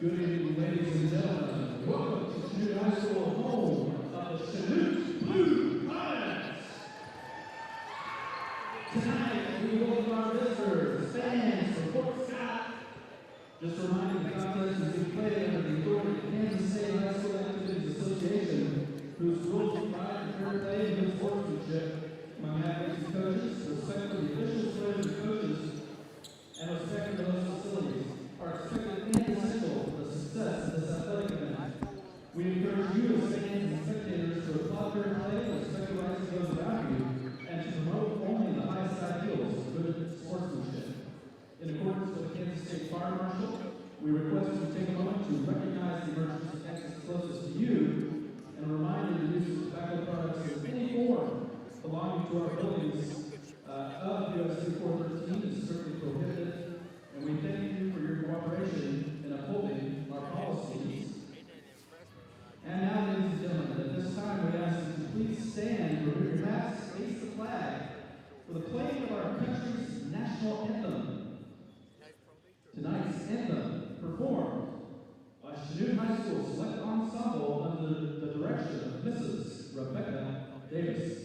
Good evening, ladies and gentlemen. Welcome to Chanute High School, home of the Chanute Blue Lions. Tonight, we welcome our visitors, fans, support staff. Just a reminder, the contest is being played under the authority of the Kansas State High School Activities Association, whose rules provide for fair play and good sportsmanship among athletes and coaches, respect for the officials, players, and coaches, and respect for those facilities are expected and essential for the success of this athletic event. We encourage you as fans and spectators to applaud fair play, respect the rights of those around you, and to promote only the highest ideals of good sportsmanship. In accordance with the Kansas State Fire Marshal, we request you take a moment to recognize the emergency exits closest to you and a reminder to use of tobacco products in any form belonging to our buildings of USC 413 is strictly prohibited, and we thank you for your cooperation in upholding our policies. And now, ladies and gentlemen, at this time we ask you to please stand, remove your hats, face the flag for the playing of our country's national anthem. Tonight's anthem performed by Chanute High School Select Ensemble under the direction of Mrs. Rebecca Davis.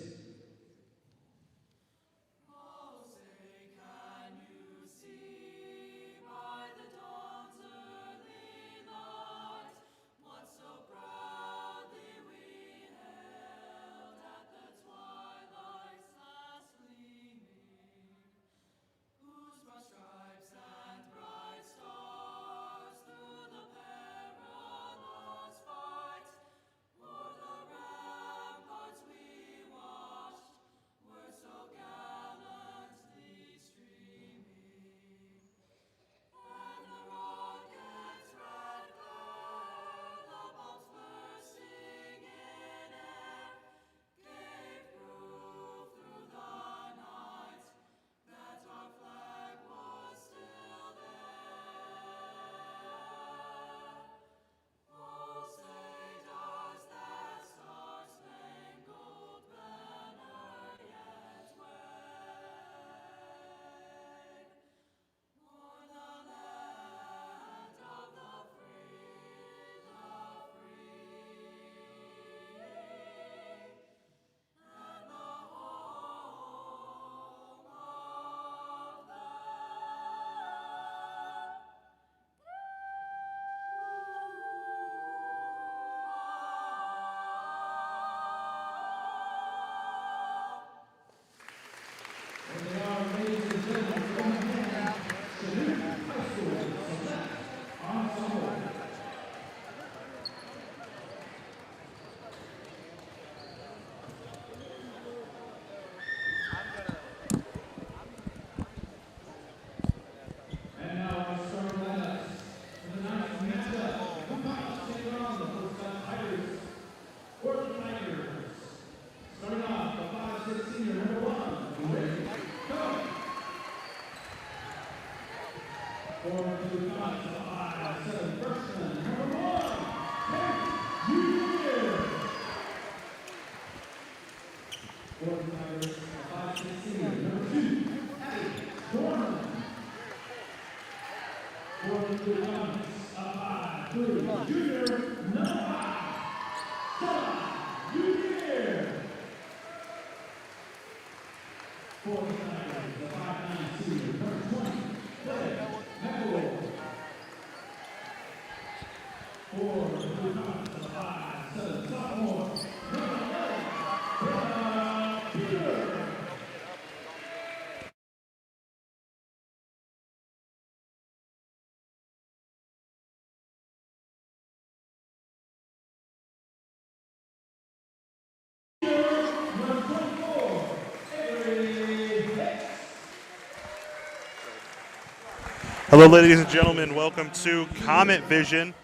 Hello, ladies and gentlemen. Welcome to Comet Vision.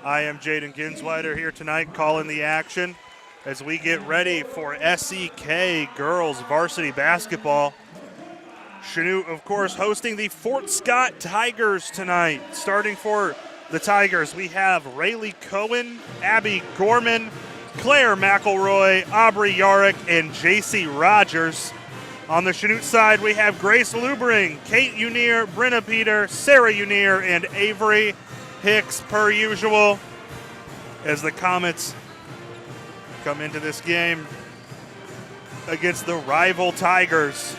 I am Jaden Ginsweider here tonight calling the action as we get ready for SEK Girls Varsity Basketball. Chanute, of course, hosting the Fort Scott Tigers tonight. Starting for the Tigers, we have Rayleigh Cohen, Abby Gorman, Claire McElroy, Aubrey Yarrick, and JC Rogers. On the Chanute side, we have Grace Lubring, Kate Unier, Brenna Peter, Sarah Unier, and Avery Hicks, per usual, as the Comets come into this game against the rival Tigers.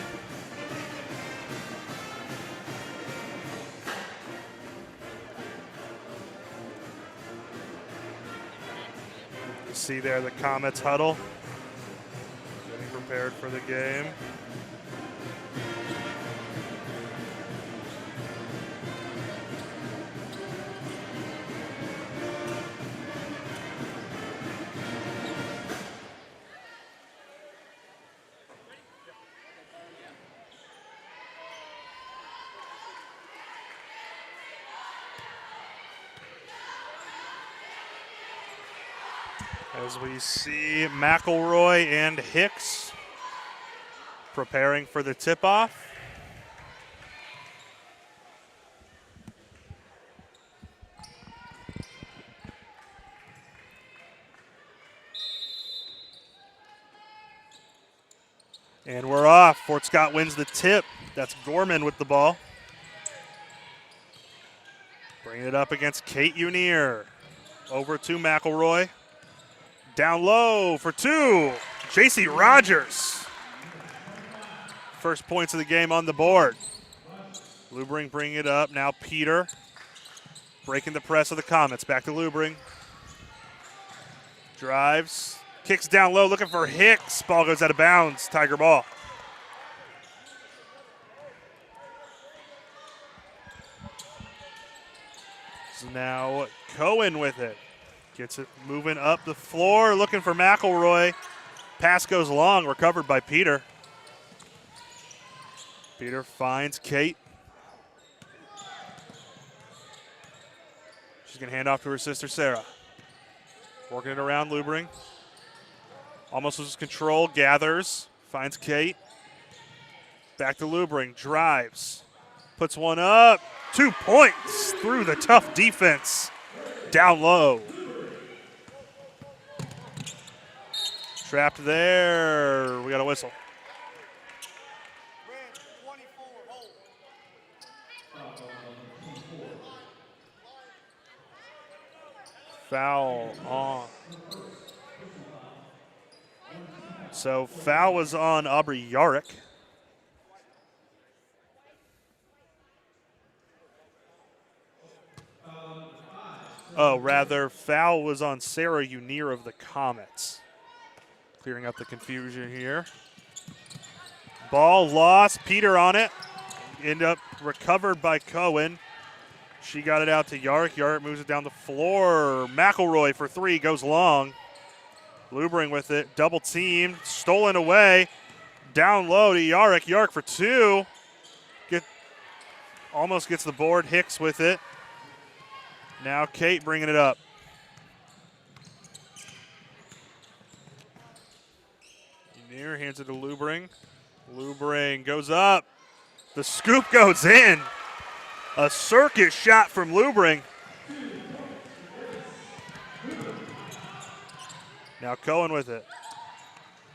You see there the Comets huddle, getting prepared for the game. As we see McElroy and Hicks preparing for the tip-off. And we're off. Fort Scott wins the tip. That's Gorman with the ball. Bringing it up against Kate Unier. Over to McElroy. Down low for two. JC Rogers. First points of the game on the board. Lubring bringing it up. Now Peter breaking the press of the Comets. Back to Lubring. Drives. Kicks down low looking for Hicks. Ball goes out of bounds. Tiger ball. So now Cohen with it. Gets it moving up the floor, looking for McElroy. Pass goes long, recovered by Peter. Peter finds Kate. She's going to hand off to her sister, Sarah. Working it around Lubring. Almost loses control, gathers, finds Kate. Back to Lubring, drives. Puts one up, 2 points through the tough defense. Down low. Trapped there. We got a whistle. Foul on. So foul was on Aubrey Yarrick. Oh, rather, foul was on Sarah Unier of the Comets. Clearing up the confusion here. Ball lost. Peter on it. End up recovered by Cohen. She got it out to Yarrick. Yarrick moves it down the floor. McElroy for three. Goes long. Lubring with it. Double teamed. Stolen away. Down low to Yarrick. Yarrick for two. Almost gets the board. Hicks with it. Now Kate bringing it up. Unier hands it to Lubring. Lubring goes up. The scoop goes in. A circus shot from Lubring. Now Cohen with it.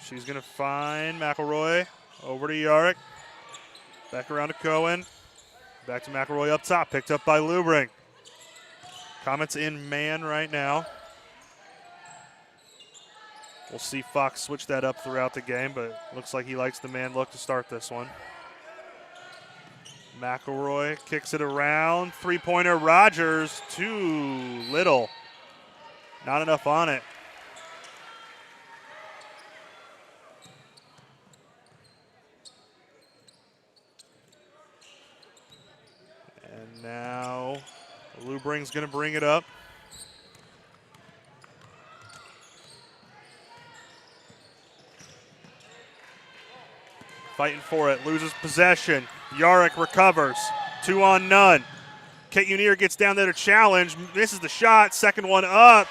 She's going to find McElroy. Over to Yarrick. Back around to Cohen. Back to McElroy up top. Picked up by Lubring. Comets in man right now. We'll see Fox switch that up throughout the game, but looks like he likes the man look to start this one. McElroy kicks it around. Three-pointer Rogers. Too little. Not enough on it. And now Lubring's going to bring it up. Fighting for it, loses possession. Yarrick recovers, 2 on none. Kate Unier gets down there to challenge, misses the shot, second one up.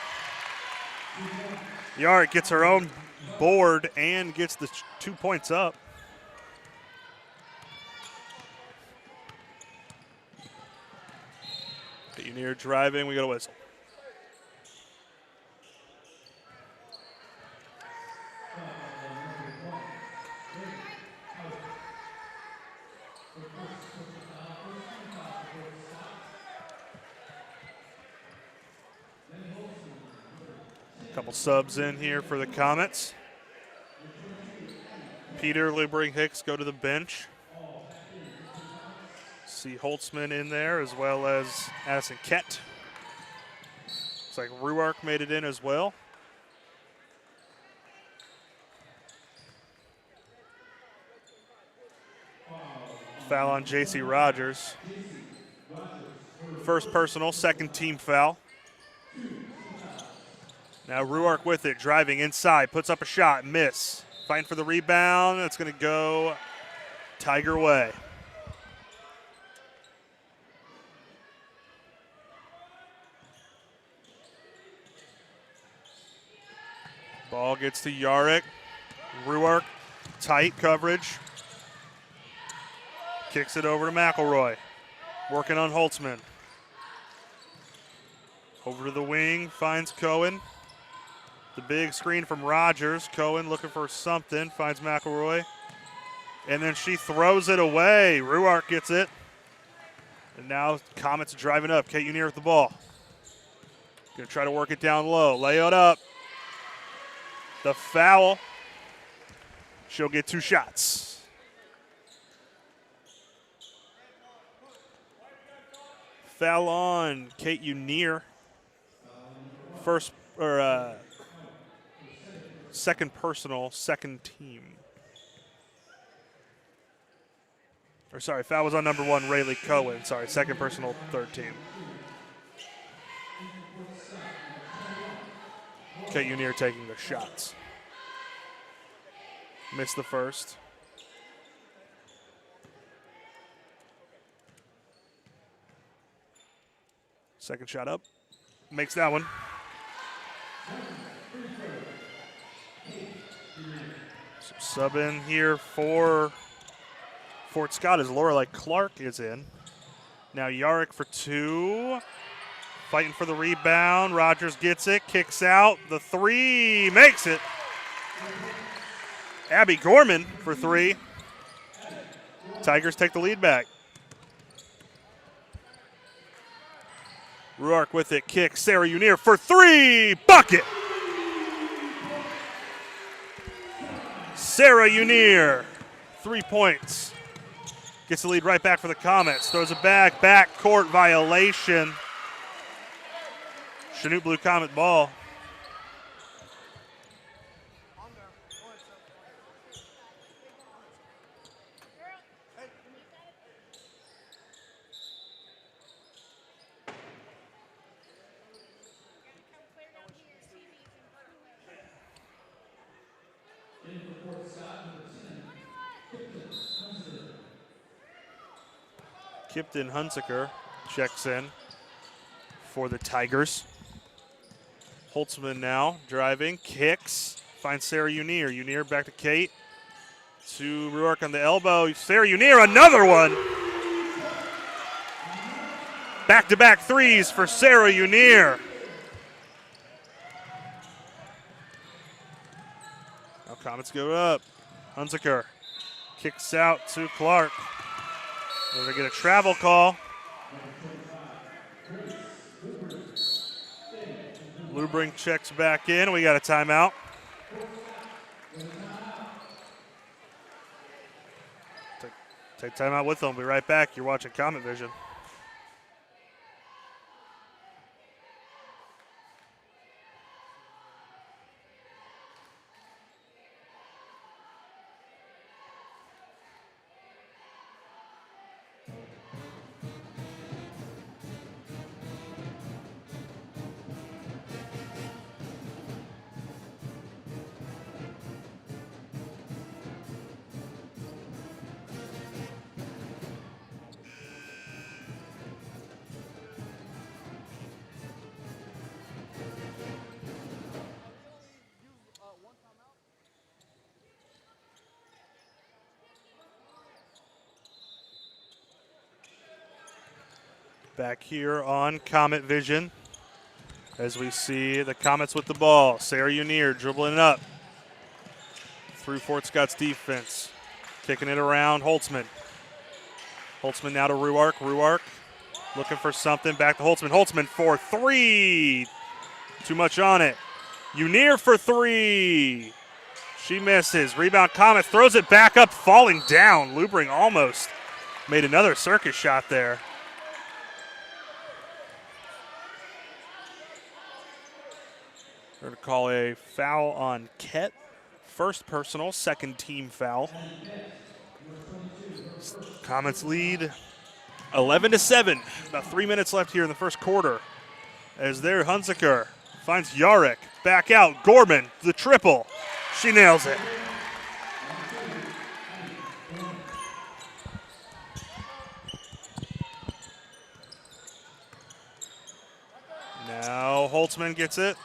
Yarrick gets her own board and gets the 2 points up. Kate Unier driving, we got a whistle. Couple subs in here for the Comets. Peter, Libring, Hicks go to the bench. See Holtzman in there as well as Addison Kett. Looks like Ruark made it in as well. Foul on J.C. Rogers. First personal, second team foul. Now Ruark with it, driving inside, puts up a shot, miss. Fighting for the rebound, it's going to go Tiger way. Ball gets to Yarrick. Ruark, tight coverage. Kicks it over to McElroy. Working on Holtzman. Over to the wing, finds Cohen. The big screen from Rogers. Cohen looking for something, finds McElroy. And then she throws it away. Ruark gets it. And now Comets driving up. Kate Unier with the ball. Gonna try to work it down low. Lay it up. The foul. She'll get 2 shots. Foul on Kate Unier. Second personal, second team. Or sorry, foul was on number 1, Rayleigh Cohen. Sorry, second personal, third team. Kate Unier taking the shots. Missed the first. Second shot up. Makes that one. Some sub in here for Fort Scott as Lorelei Clark is in. Now Yarrick for 2. Fighting for the rebound. Rogers gets it, kicks out. The 3, makes it. Abby Gorman for 3. Tigers take the lead back. Ruark with it, kicks. Sarah Unier for 3, bucket! Sarah Unier, 3 points. Gets the lead right back for the Comets. Throws it back court violation. Chanute Blue Comet ball. Kipton Hunsaker checks in for the Tigers. Holtzman now driving, kicks, finds Sarah Unier. Unier back to Kate. To Ruark on the elbow. Sarah Unier, another one. Back-to-back 3s for Sarah Unier. Now Comets go up. Hunsaker kicks out to Clark. They're going to get a travel call. Lubring checks back in. We got a timeout. Take timeout with them. We'll be right back. You're watching Comet Vision. Back here on Comet Vision as we see the Comets with the ball. Sarah Unier dribbling it up through Fort Scott's defense. Kicking it around, Holtzman. Holtzman now to Ruark. Ruark looking for something, back to Holtzman. Holtzman for 3. Too much on it. Unier for three. She misses. Rebound Comet throws it back up, falling down. Lubring almost made another circus shot there. They're going to call a foul on Ket. First personal, second team foul. Comets lead 11-7. About 3 minutes left here in the first quarter. As there, Hunziker finds Yarek. Back out. Gorman, the triple. She nails it. Now Holtzman gets it.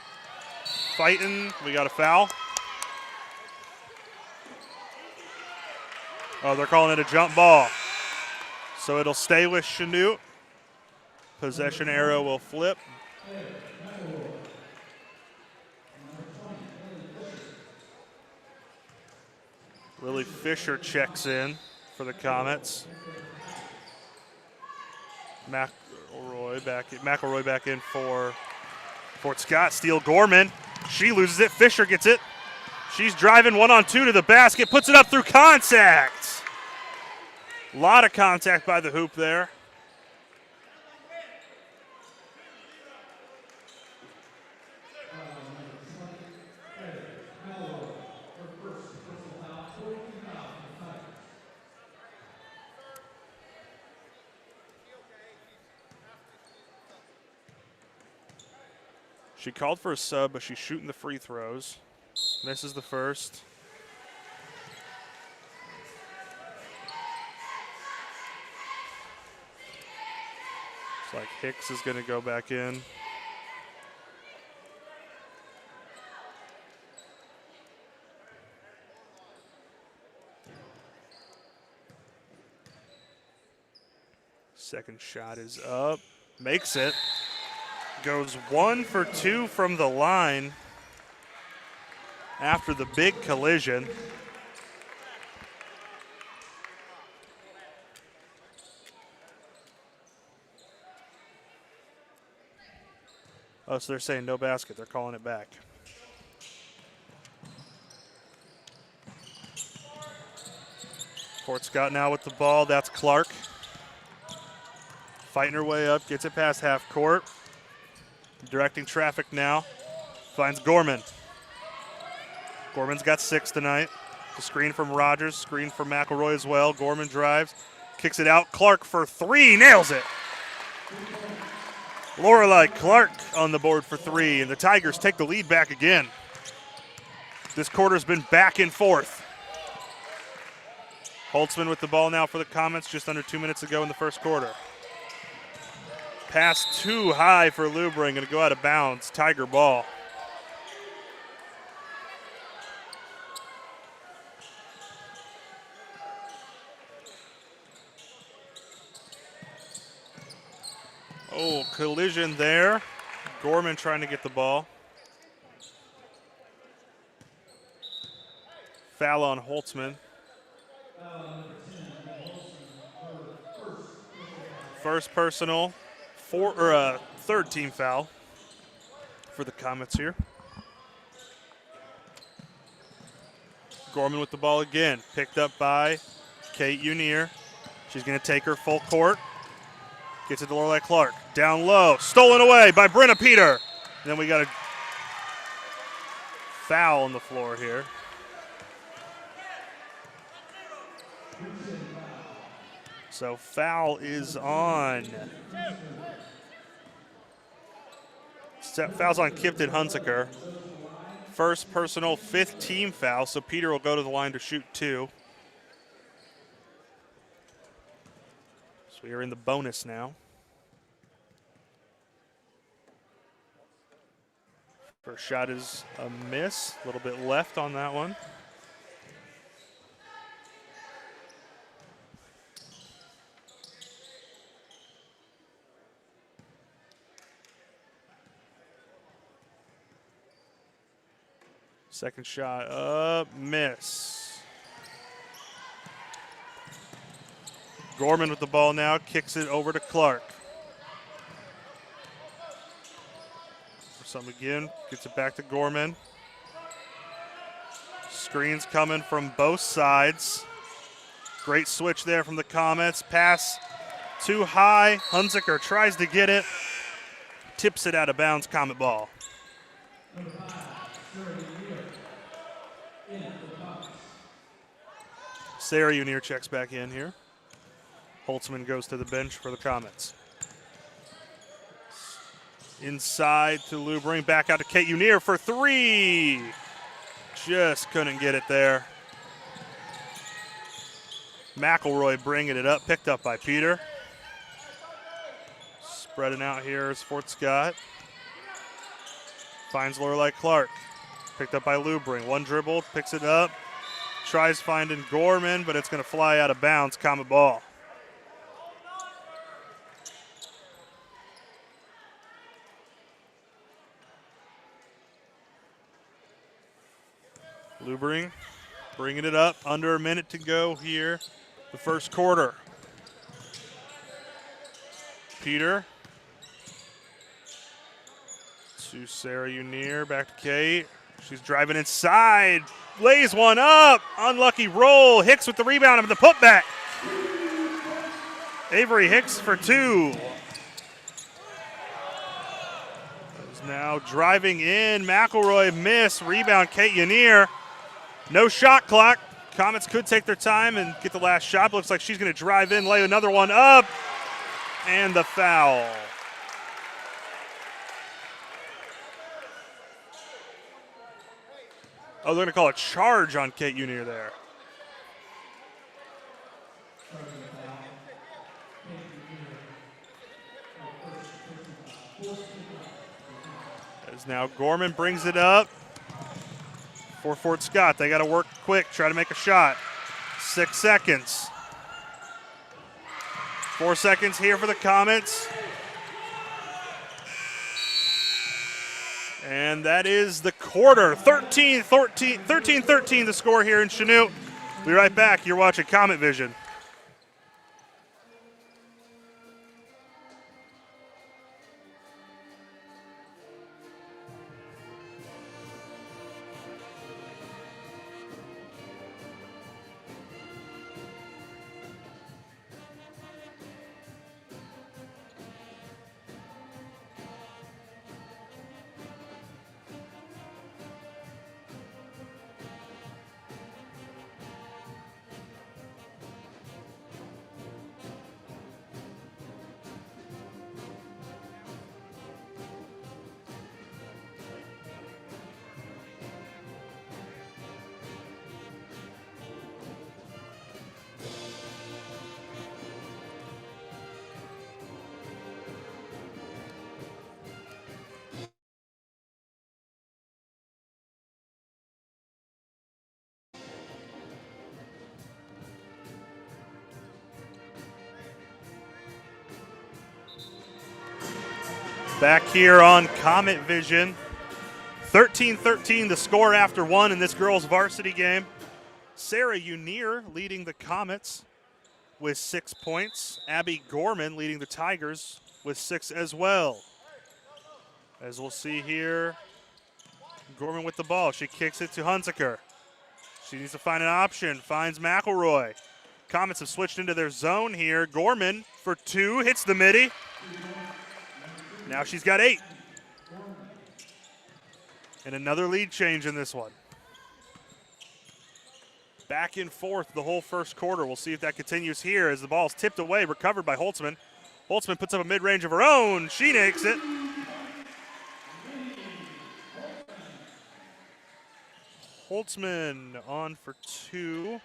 Fighting. We got a foul. Oh, they're calling it a jump ball. So it'll stay with Chanute. Possession arrow will flip. Lily Fisher checks in for the Comets. McElroy back in for Fort Scott. Steele Gorman. She loses it. Fisher gets it. She's driving 1-on-2 to the basket. Puts it up through contact. A lot of contact by the hoop there. She called for a sub, but she's shooting the free throws. Misses the first. Looks like Hicks is going to go back in. Second shot is up. Makes it. Goes 1 for 2 from the line after the big collision. Oh, so they're saying no basket. They're calling it back. Fort Scott now with the ball. That's Clark. Fighting her way up. Gets it past half court. Directing traffic now. Finds Gorman. Gorman's got 6 tonight. The screen from Rogers. Screen from McElroy as well. Gorman drives. Kicks it out. Clark for 3. Nails it. Lorelei Clark on the board for 3. And the Tigers take the lead back again. This quarter's been back and forth. Holtzman with the ball now for the Comets. Just under 2 minutes ago in the first quarter. Pass too high for Lubring, going to go out of bounds. Tiger ball. Oh, collision there. Gorman trying to get the ball. Foul on Holtzman. First personal. Third team foul for the Comets here. Gorman with the ball again. Picked up by Kate Unier. She's going to take her full court. Gets it to Lorelei Clark. Down low. Stolen away by Brenna Peter. And then we got a foul on the floor here. So foul is on. Foul's on Kipton Hunziker. First personal, 5th team foul, so Peter will go to the line to shoot 2. So we are in the bonus now. First shot is a miss, a little bit left on that one. Second shot up, miss. Gorman with the ball now, kicks it over to Clark. Some again, gets it back to Gorman. Screens coming from both sides. Great switch there from the Comets. Pass too high. Hunziker tries to get it. Tips it out of bounds, Comet ball. Sarah Unier checks back in here. Holtzman goes to the bench for the Comets. Inside to Lubring, back out to Kate Unier for three. Just couldn't get it there. McElroy bringing it up, picked up by Peter. Spreading out here is Fort Scott. Finds Lorelei Clark. Picked up by Lubring. One dribble, picks it up. Tries finding Gorman, but it's going to fly out of bounds. Comet ball. Lubring bringing it up. Under a minute to go here. The first quarter. Peter. To Sarah Unier. Back to Kate. She's driving inside. Lays one up. Unlucky roll. Hicks with the rebound and the putback. Avery Hicks for two. Is now driving in. McElroy miss. Rebound Kate Unier. No shot clock. Comets could take their time and get the last shot. Looks like she's going to drive in, lay another one up. And the foul. Oh, they're going to call a charge on Kate Unier there. As now Gorman brings it up for Fort Scott. They got to work quick, try to make a shot. 6 seconds. 4 seconds here for the Comets. And that is the quarter. 13-13 the score here in Chanute. We'll be right back. You're watching Comet Vision. Back here on Comet Vision. 13-13 the score after one in this girls varsity game. Sarah Unier leading the Comets with 6 points. Abby Gorman leading the Tigers with 6 as well. As we'll see here, Gorman with the ball. She kicks it to Hunziker. She needs to find an option. Finds McElroy. Comets have switched into their zone here. Gorman for two. Hits the midi. Now she's got 8. And another lead change in this one. Back and forth the whole first quarter. We'll see if that continues here as the ball's tipped away, recovered by Holtzman. Holtzman puts up a mid-range of her own. She nakes it. Holtzman on for 2.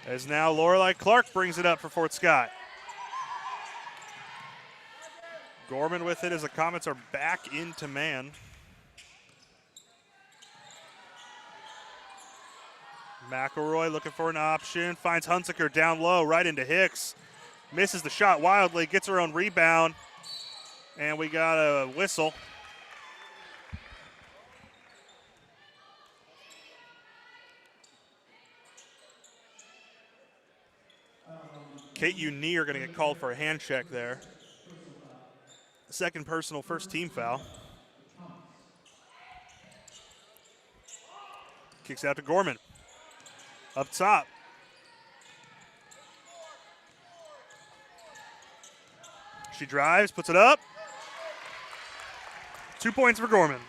As now Lorelei Clark brings it up for Fort Scott. Gorman with it as the Comets are back into man. McElroy looking for an option. Finds Hunziker down low, right into Hicks. Misses the shot wildly, gets her own rebound. And we got a whistle. Kate Unier going to get called for a hand check there. Second personal, first team foul. Kicks out to Gorman. Up top. She drives, puts it up. 2 points for Gorman.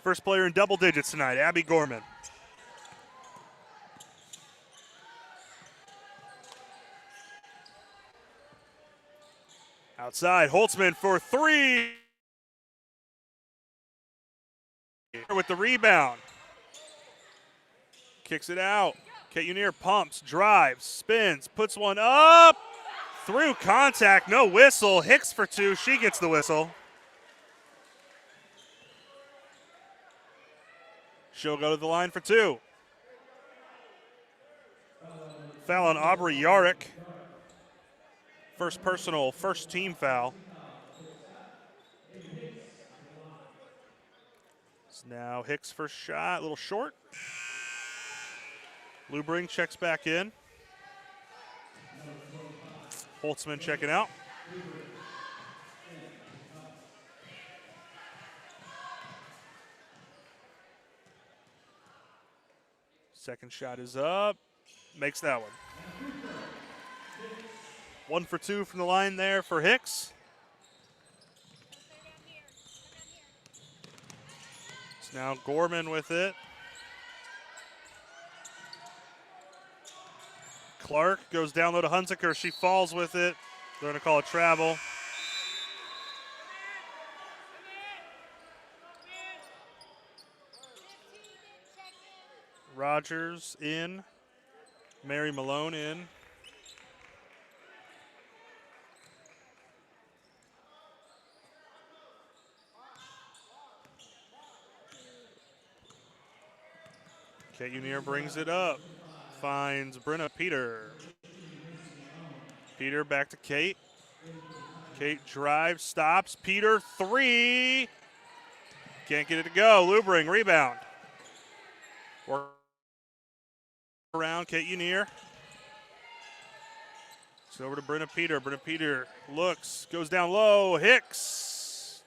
First player in double digits tonight, Abby Gorman. Outside, Holtzman for three. With the rebound. Kicks it out. Kate Unier pumps, drives, spins, puts one up. Through contact, no whistle. Hicks for two, she gets the whistle. She'll go to the line for two. Foul on Aubrey Yarick. First personal, first team foul. It's now Hicks first shot, a little short. Lubring checks back in. Holtzman checking out. Second shot is up. Makes that one. 1 for 2 from the line there for Hicks. It's now Gorman with it. Clark goes down low to Hunziker. She falls with it. They're going to call it travel. Rogers in. Mary Malone in. Kate Unier brings it up. Finds Brenna Peter. Peter back to Kate. Kate drives, stops. Peter, three. Can't get it to go. Lubring, rebound. Work around Kate Unier. It's over to Brenna Peter. Brenna Peter looks, goes down low. Hicks.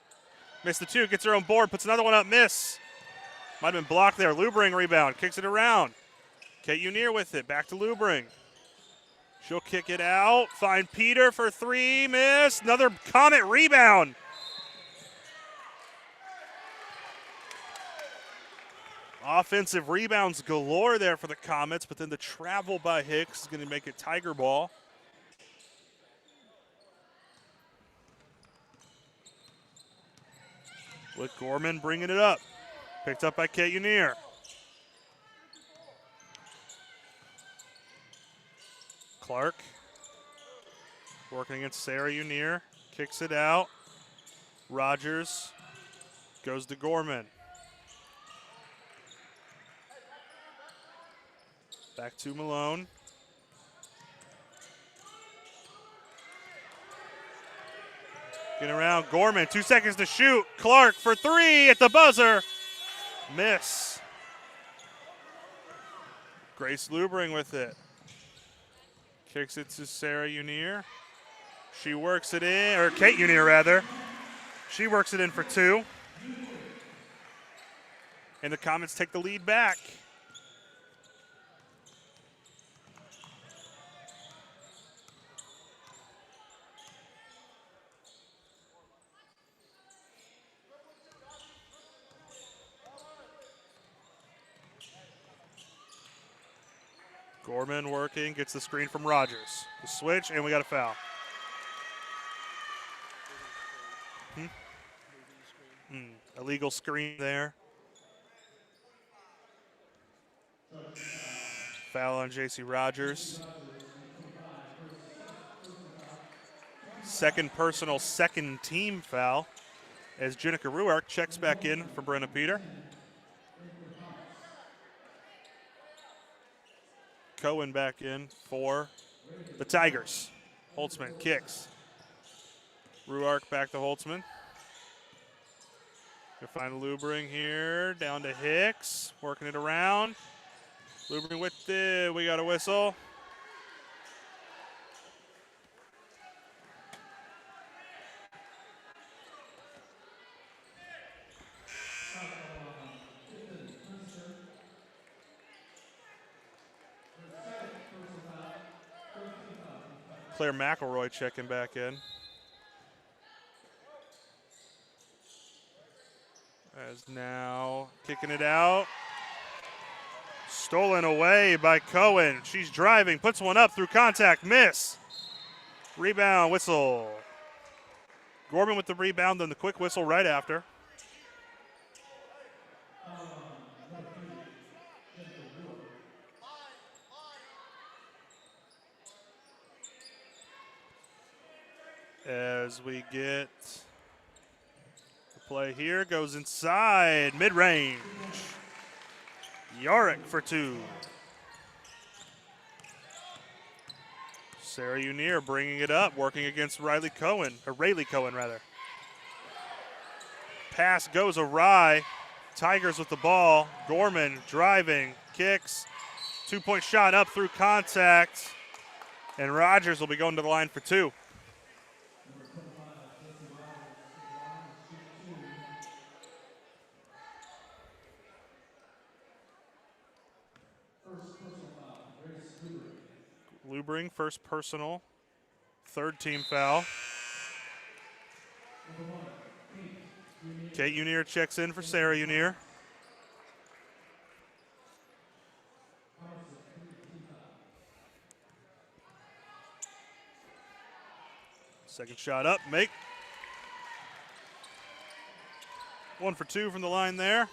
Missed the two, gets her own board, puts another one up, miss. Might have been blocked there. Lubring rebound, kicks it around. Kate Unier with it, back to Lubring. She'll kick it out, find Peter for three, miss. Another Comet rebound. Offensive rebounds galore there for the Comets, but then the travel by Hicks is going to make it Tiger ball. With Gorman bringing it up. Picked up by Kate Unier. Clark working against Sarah Unier. Kicks it out. Rogers goes to Gorman. Back to Malone. Getting around Gorman, 2 seconds to shoot. Clark for three at the buzzer. Miss. Grace Lubring with it. Kicks it to Sarah Unier. She works it in, or Kate Unier rather. She works it in for two. And the Comets take the lead back. Gorman working, gets the screen from Rogers. The switch, and we got a foul. Illegal screen there. Foul on J.C. Rogers. Second personal, second team foul as Jenica Ruark checks back in for Brenna Peter. Cohen back in for the Tigers. Holtzman kicks. Ruark back to Holtzman. Gonna find Lubring here, down to Hicks, working it around. Lubring with it, we got a whistle. Claire McElroy checking back in. As now kicking it out. Stolen away by Cohen. She's driving, puts one up through contact, miss. Rebound, whistle. Gorman with the rebound, then the quick whistle right after. As we get the play here, goes inside, mid-range. Yarick for two. Sarah Unier bringing it up, working against Rayleigh Cohen. Pass goes awry. Tigers with the ball. Gorman driving, kicks. 2-point shot up through contact. And Rogers will be going to the line for two. Lubring, first personal, third team foul. Kate Unier checks in for Sarah Unier. Second shot up, make. 1 for 2 from the line there.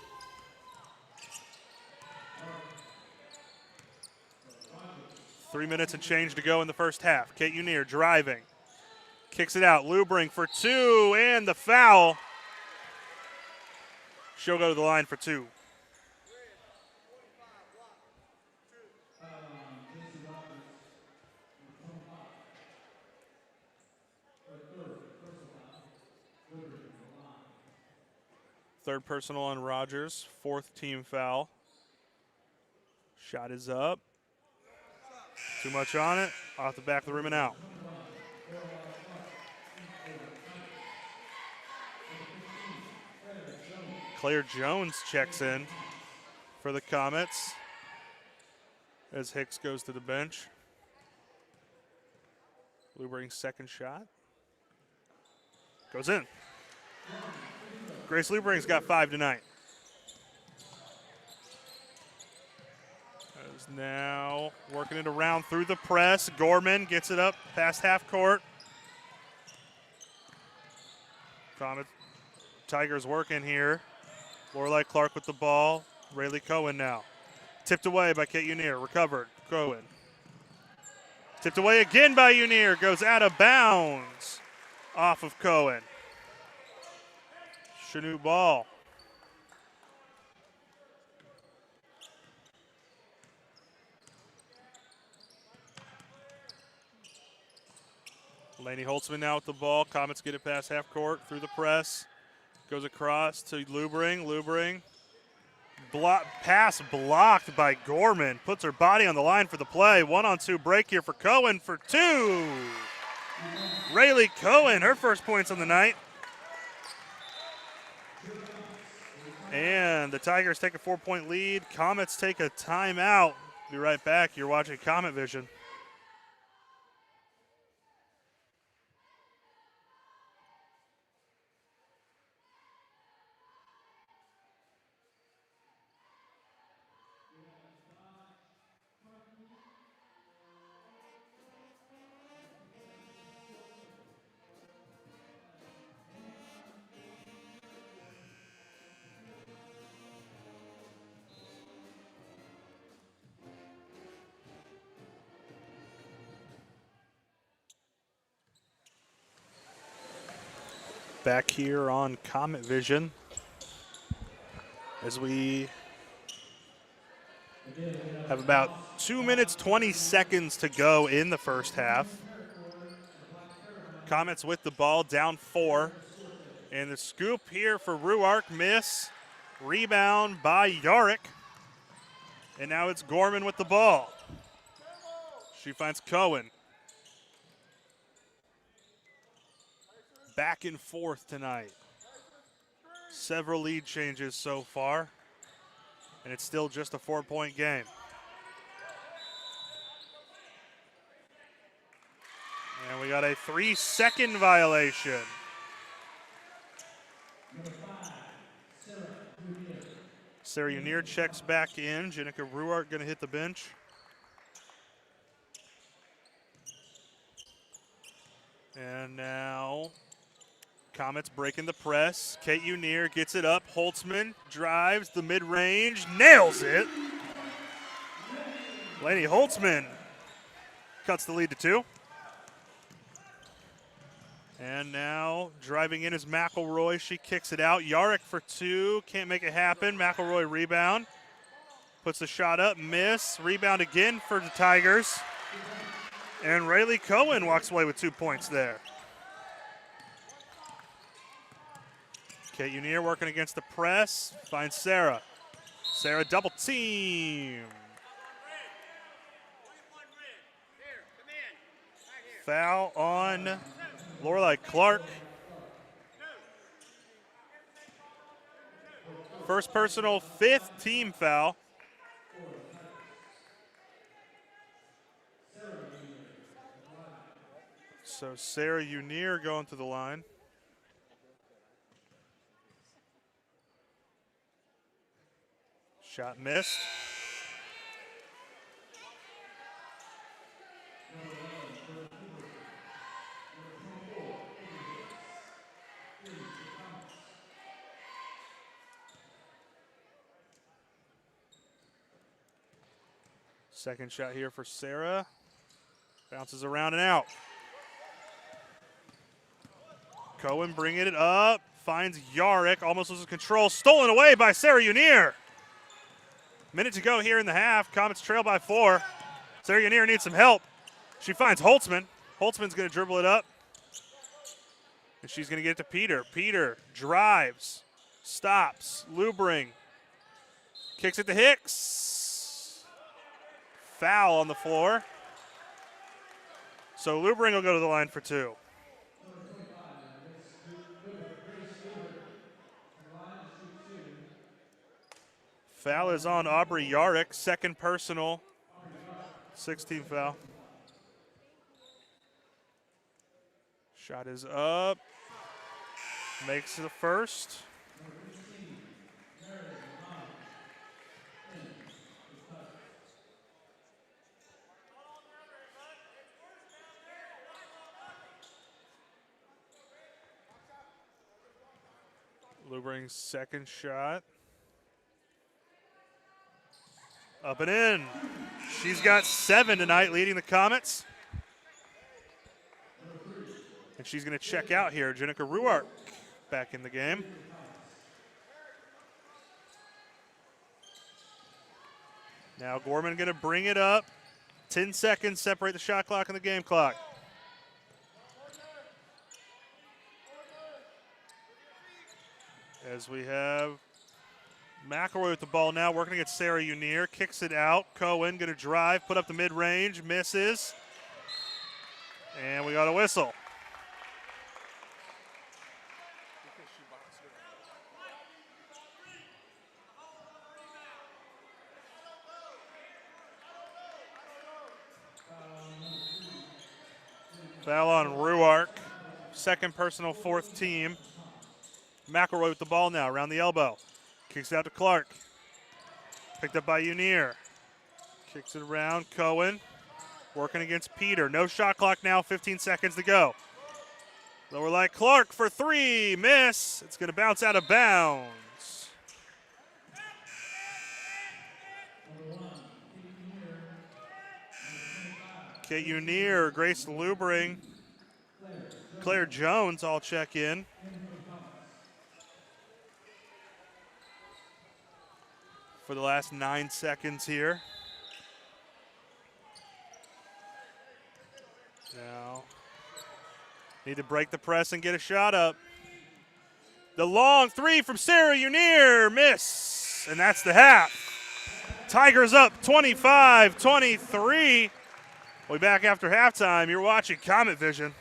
Three minutes and change to go in the first half. Kate Unier driving. Kicks it out. Lubring for two, and the foul. She'll go to the line for two. Third personal on Rogers. Fourth team foul. Shot is up. Too much on it. Off the back of the rim and out. Claire Jones checks in for the Comets as Hicks goes to the bench. Lubring's second shot. Goes in. Grace Lubring's got 5 tonight. Is now working it around through the press. Gorman gets it up past half court. Comet Tigers working here. Lorelei Clark with the ball. Rayleigh Cohen now. Tipped away by Kate Unier. Recovered. Cohen. Tipped away again by Unier. Goes out of bounds. Off of Cohen. Chanute ball. Lainey Holtzman now with the ball. Comets get it past half court through the press. Goes across to Lubring. Lubring. Pass blocked by Gorman. Puts her body on the line for the play. 1-on-2 break here for Cohen for two. Rayleigh Cohen, her first points on the night. And the Tigers take a 4-point lead. Comets take a timeout. Be right back. You're watching Comet Vision. Back here on Comet Vision as we have about 2 minutes, 20 seconds to go in the first half. Comets with the ball, down 4. And the scoop here for Ruark, miss. Rebound by Yarick. And now it's Gorman with the ball. She finds Cohen. Back and forth tonight. Several lead changes so far, and it's still just a 4-point game. we got a 3-second violation. Sarah Unier checks back in. Jenica Ruart going to hit the bench. And now Comets breaking the press. Kate Unier gets it up. Holtzman drives the mid-range, nails it. Lainey Holtzman cuts the lead to 2. And now driving in is McElroy. She kicks it out. Yarrick for 2. Can't make it happen. McElroy rebound. Puts the shot up. Miss. Rebound again for the Tigers. And Rayleigh Cohen walks away with 2 points there. Kate Unier working against the press. Finds Sarah. Sarah double team. Foul on Lorelai Clark. First personal, 5th team foul. So Sarah Unier going to the line. Shot missed. Second shot here for Sarah. Bounces around and out. Cohen bringing it up. Finds Yarrick. Almost loses control. Stolen away by Sarah Unier. Minute to go here in the half. Comets trail by 4. Sarah Unier needs some help. She finds Holtzman. Holtzman's going to dribble it up. And she's going to get it to Peter. Peter drives. Stops. Lubring. Kicks it to Hicks. Foul on the floor. So Lubring will go to the line for 2. Foul is on Aubrey Yarrick. Second personal. 16 foul. Shot is up. Makes the first. Lubring's second shot. Up and in. She's got 7 tonight, leading the Comets. And she's going to check out here. Jenica Ruart back in the game. Now Gorman going to bring it up. 10 seconds separate the shot clock and the game clock. As we have McElroy with the ball now, working against Sarah Unier. Kicks it out. Cohen going to drive, put up the mid-range, misses. And we got a whistle. Foul on Ruark. Second personal, 4th team. McElroy with the ball now, around the elbow. Kicks out to Clark. Picked up by Unier. Kicks it around. Cohen working against Peter. No shot clock now, 15 seconds to go. Lower light Clark for 3. Miss. It's going to bounce out of bounds. Kate Unier, Grace Lubring, Claire Jones all check in. For the last 9 seconds here. Now, need to break the press and get a shot up. The long 3 from Sarah Unier, miss, and that's the half. Tigers up 25-23. We'll be back after halftime. You're watching Comet Vision.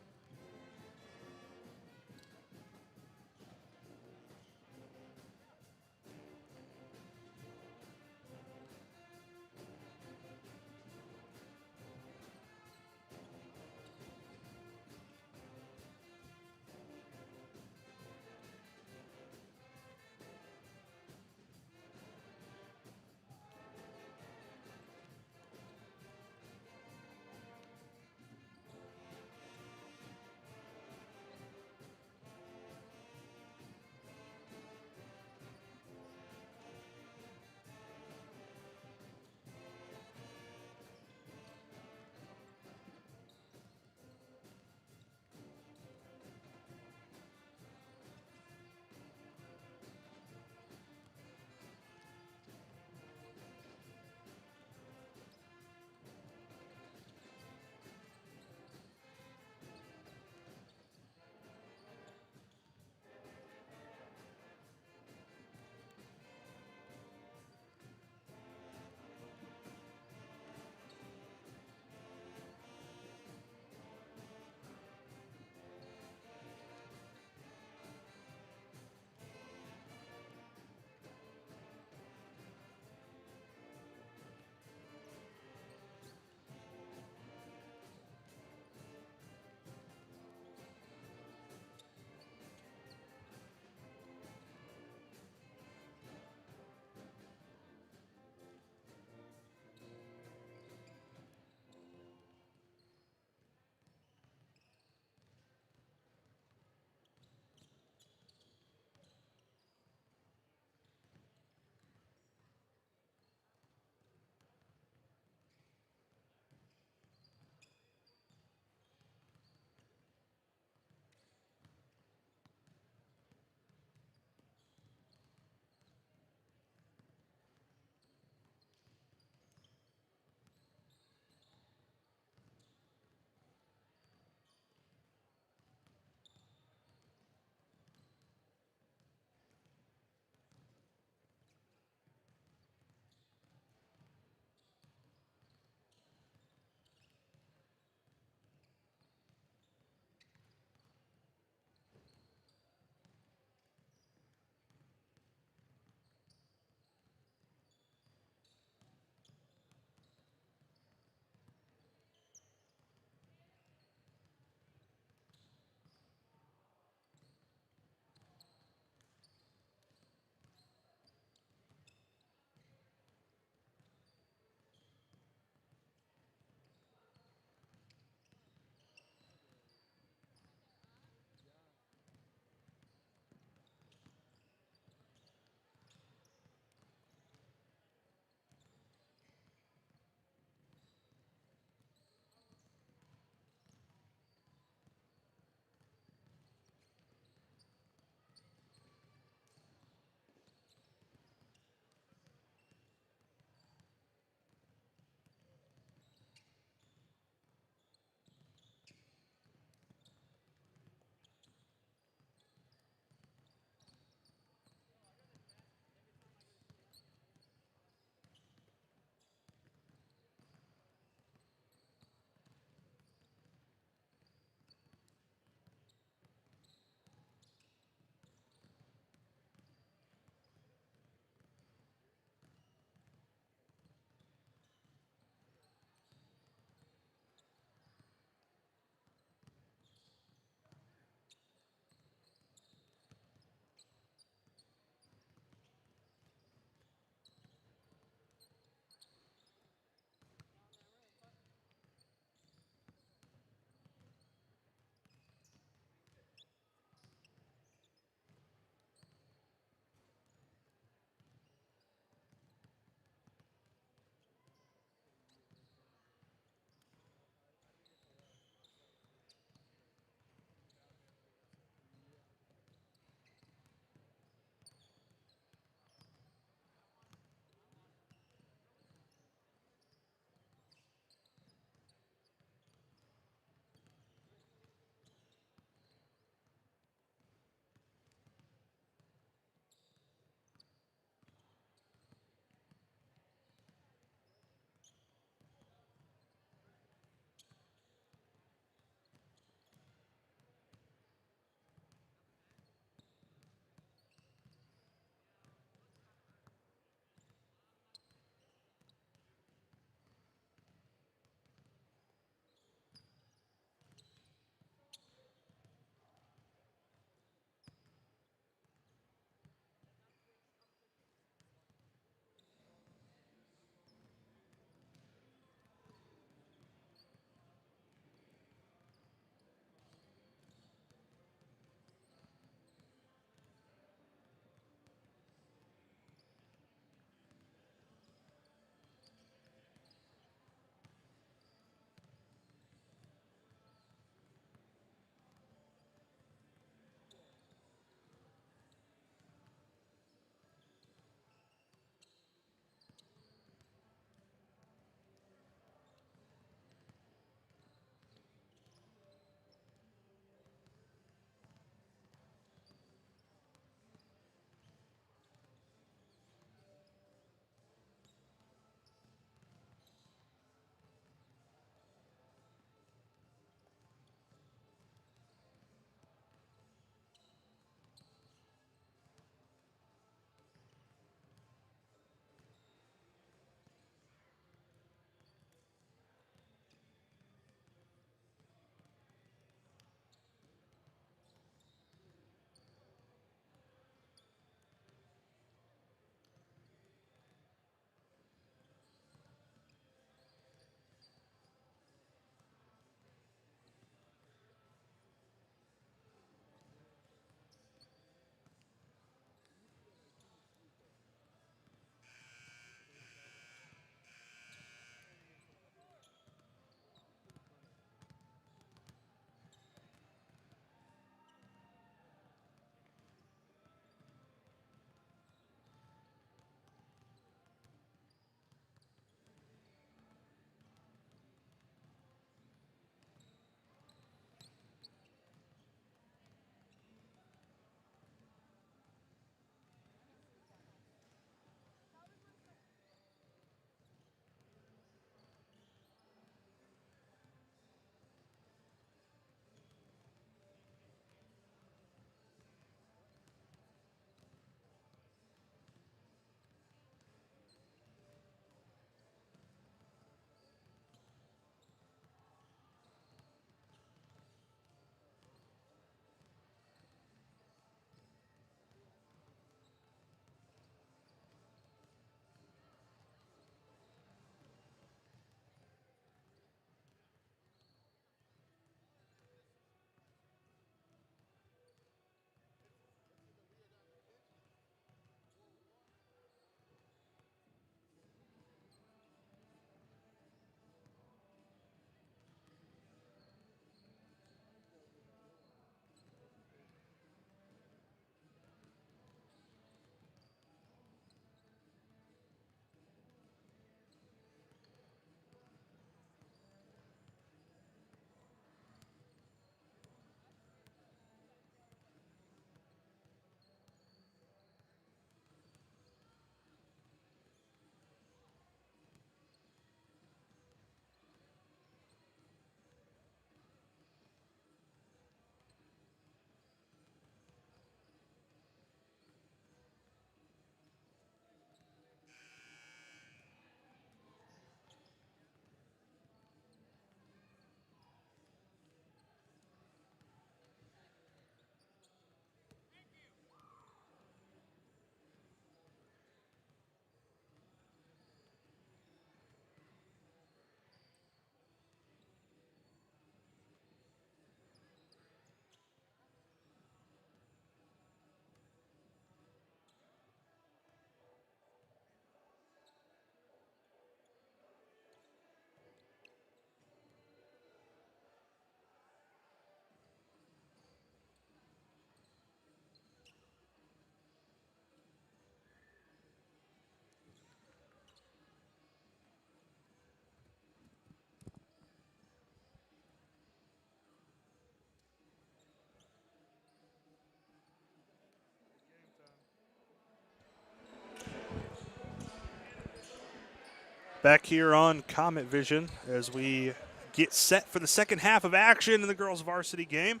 Back here on Comet Vision as we get set for the second half of action in the girls' varsity game.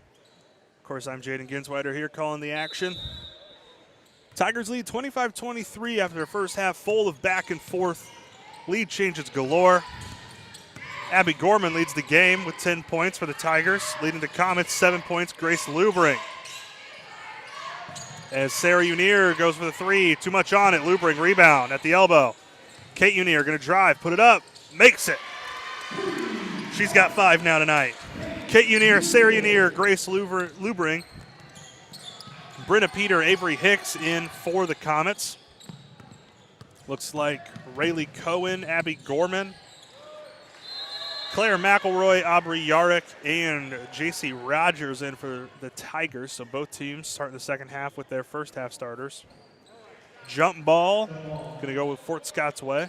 Of course, I'm Jaden Ginsweider here calling the action. Tigers lead 25-23 after the first half full of back and forth. Lead changes galore. Abby Gorman leads the game with 10 points for the Tigers. Leading the Comets, 7 points, Grace Lubring. As Sarah Unier goes for the three, too much on it. Lubring rebound at the elbow. Kate Unier going to drive, put it up, makes it. She's got 5 now tonight. Kate Unier, Sarah Unier, Grace Lubring, Brenna Peter, Avery Hicks in for the Comets. Looks like Rayleigh Cohen, Abby Gorman, Claire McElroy, Aubrey Yarrick, and JC Rogers in for the Tigers. So both teams starting the second half with their first half starters. Jump ball, going to go with Fort Scott's way.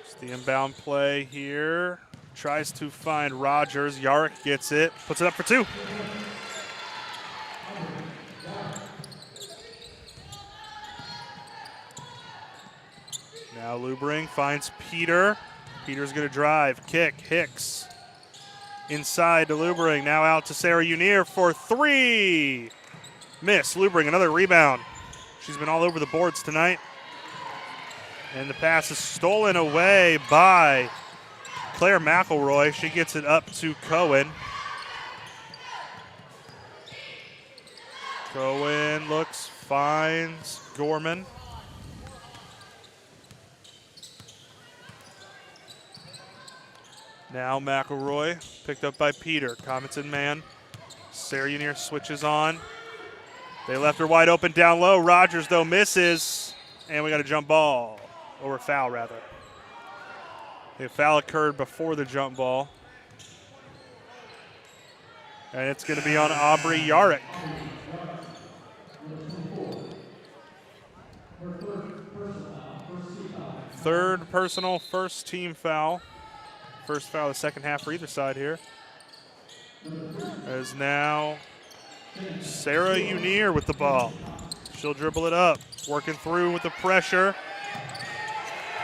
It's the inbound play here. Tries to find Rogers. Yarrick gets it, puts it up for 2. Now Lubring finds Peter. Peter's going to drive, kick, Hicks. Inside to Lubring, now out to Sarah Unier for 3. Miss, Lubring, another rebound. She's been all over the boards tonight. And the pass is stolen away by Claire McElroy. She gets it up to Cohen. Cohen looks, finds Gorman. Now McElroy, picked up by Peter. Comets in man. Sarah Unier switches on. They left her wide open down low. Rogers, though, misses. And we got a jump ball, or a foul, rather. The foul occurred before the jump ball. And it's going to be on Aubrey Yarrick. Third personal, first team foul. First foul of the second half for either side here. As now Sarah Unier with the ball. She'll dribble it up, working through with the pressure.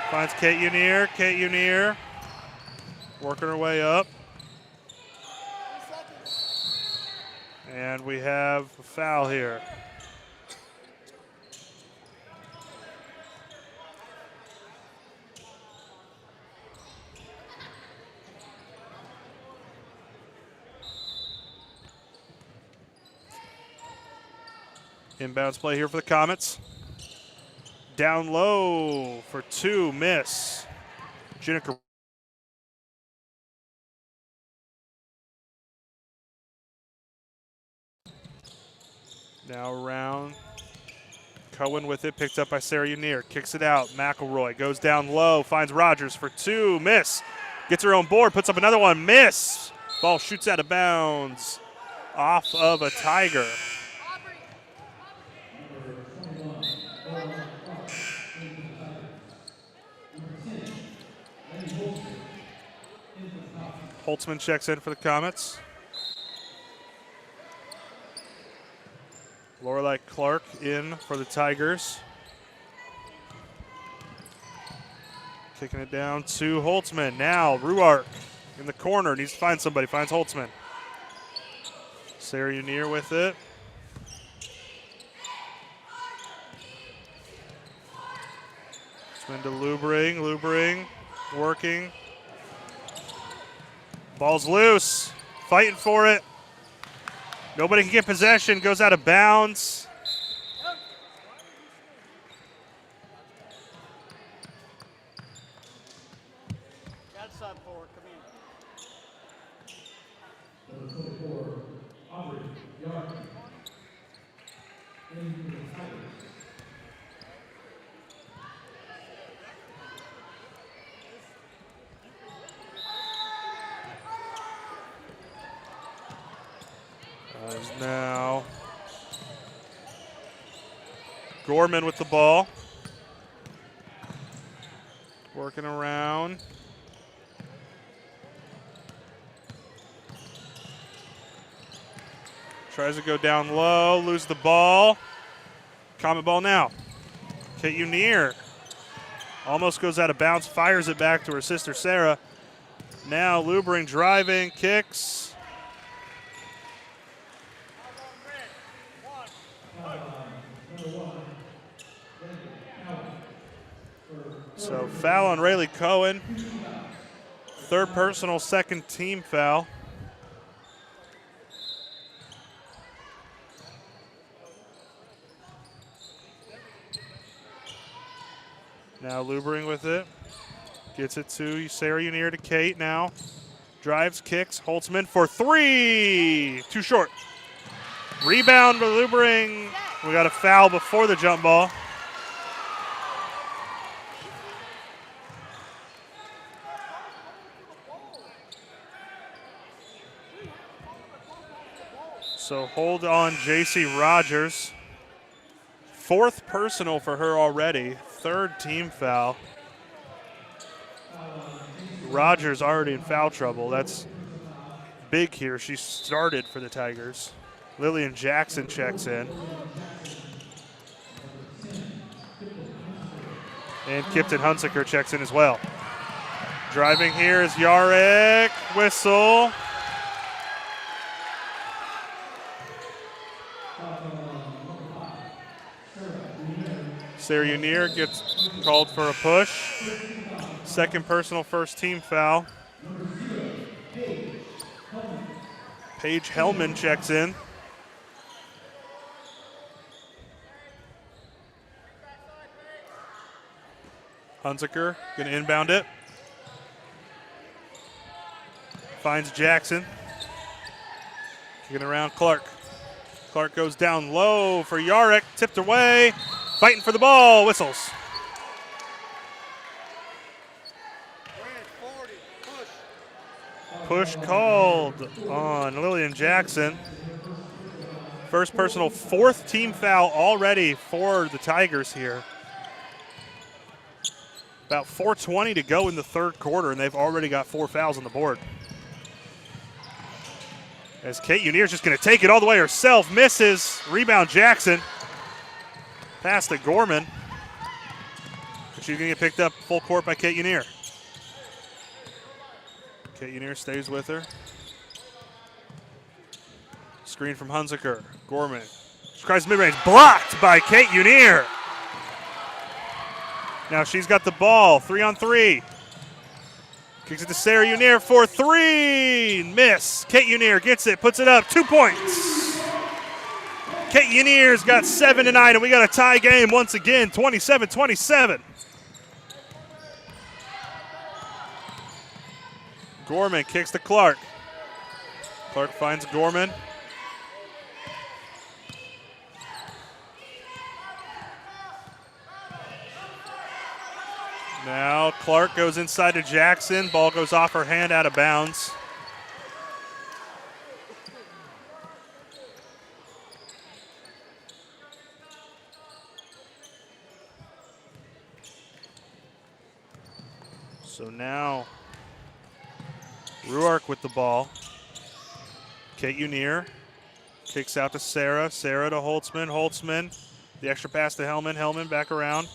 Finds Kate Unier. Kate Unier working her way up. And we have a foul here. Inbounds play here for the Comets. Down low for 2, miss. Jenica. Now around. Cohen with it, picked up by Sarah Unier. Kicks it out. McElroy goes down low, finds Rogers for 2, miss. Gets her own board, puts up another one, miss. Ball shoots out of bounds off of a Tiger. Holtzman checks in for the Comets. Lorelei Clark in for the Tigers. Kicking it down to Holtzman. Now Ruark in the corner. Needs to find somebody. Finds Holtzman. Sarah Unier with it. Holtzman to Lubring. Lubring working. Ball's loose. Fighting for it. Nobody can get possession. Goes out of bounds. Outside forward, come in. Now Gorman with the ball. Working around. Tries to go down low, lose the ball. Comet ball now. Kate Unier almost goes out of bounds, fires it back to her sister Sarah. Now Lubring driving, kicks. So foul on Rayleigh Cohen. Third personal, second team foul. Now Lubring with it. Gets it to Sarah Unier to Kate now. Drives, kicks, Holtzman for three. Too short. Rebound by Lubring. We got a foul before the jump ball. So hold on, J.C. Rogers. Fourth personal for her already. Third team foul. Rogers already in foul trouble. That's big here. She started for the Tigers. Lillian Jackson checks in. And Kipton Hunsaker checks in as well. Driving here is Yarek. Whistle. Sarah Unier gets called for a push. Second personal, first team foul. Paige Hellman checks in. Hunsaker going to inbound it. Finds Jackson. Kicking around Clark. Clark goes down low for Yarek. Tipped away. Fighting for the ball. Whistles. Push called on Lillian Jackson. First personal, fourth team foul already for the Tigers here. About 4:20 to go in the third quarter, and they've already got 4 fouls on the board. As Kate Unier's just going to take it all the way herself, misses. Rebound Jackson. Pass to Gorman. But she's going to get picked up full court by Kate Unier. Kate Unier stays with her. Screen from Hunsaker. Gorman. She tries mid-range. Blocked by Kate Unier. Now she's got the ball. 3-on-3. Kicks it to Sarah Unier for three. Miss. Kate Unier gets it. Puts it up. 2 points. Kate Unier's got 7 tonight, and we got a tie game once again. 27-27. Gorman kicks to Clark. Clark finds Gorman. Now Clark goes inside to Jackson. Ball goes off her hand, out of bounds. So now Ruark with the ball. Kate Unier kicks out to Sarah. Sarah to Holtzman. Holtzman, the extra pass to Hellman. Hellman back around.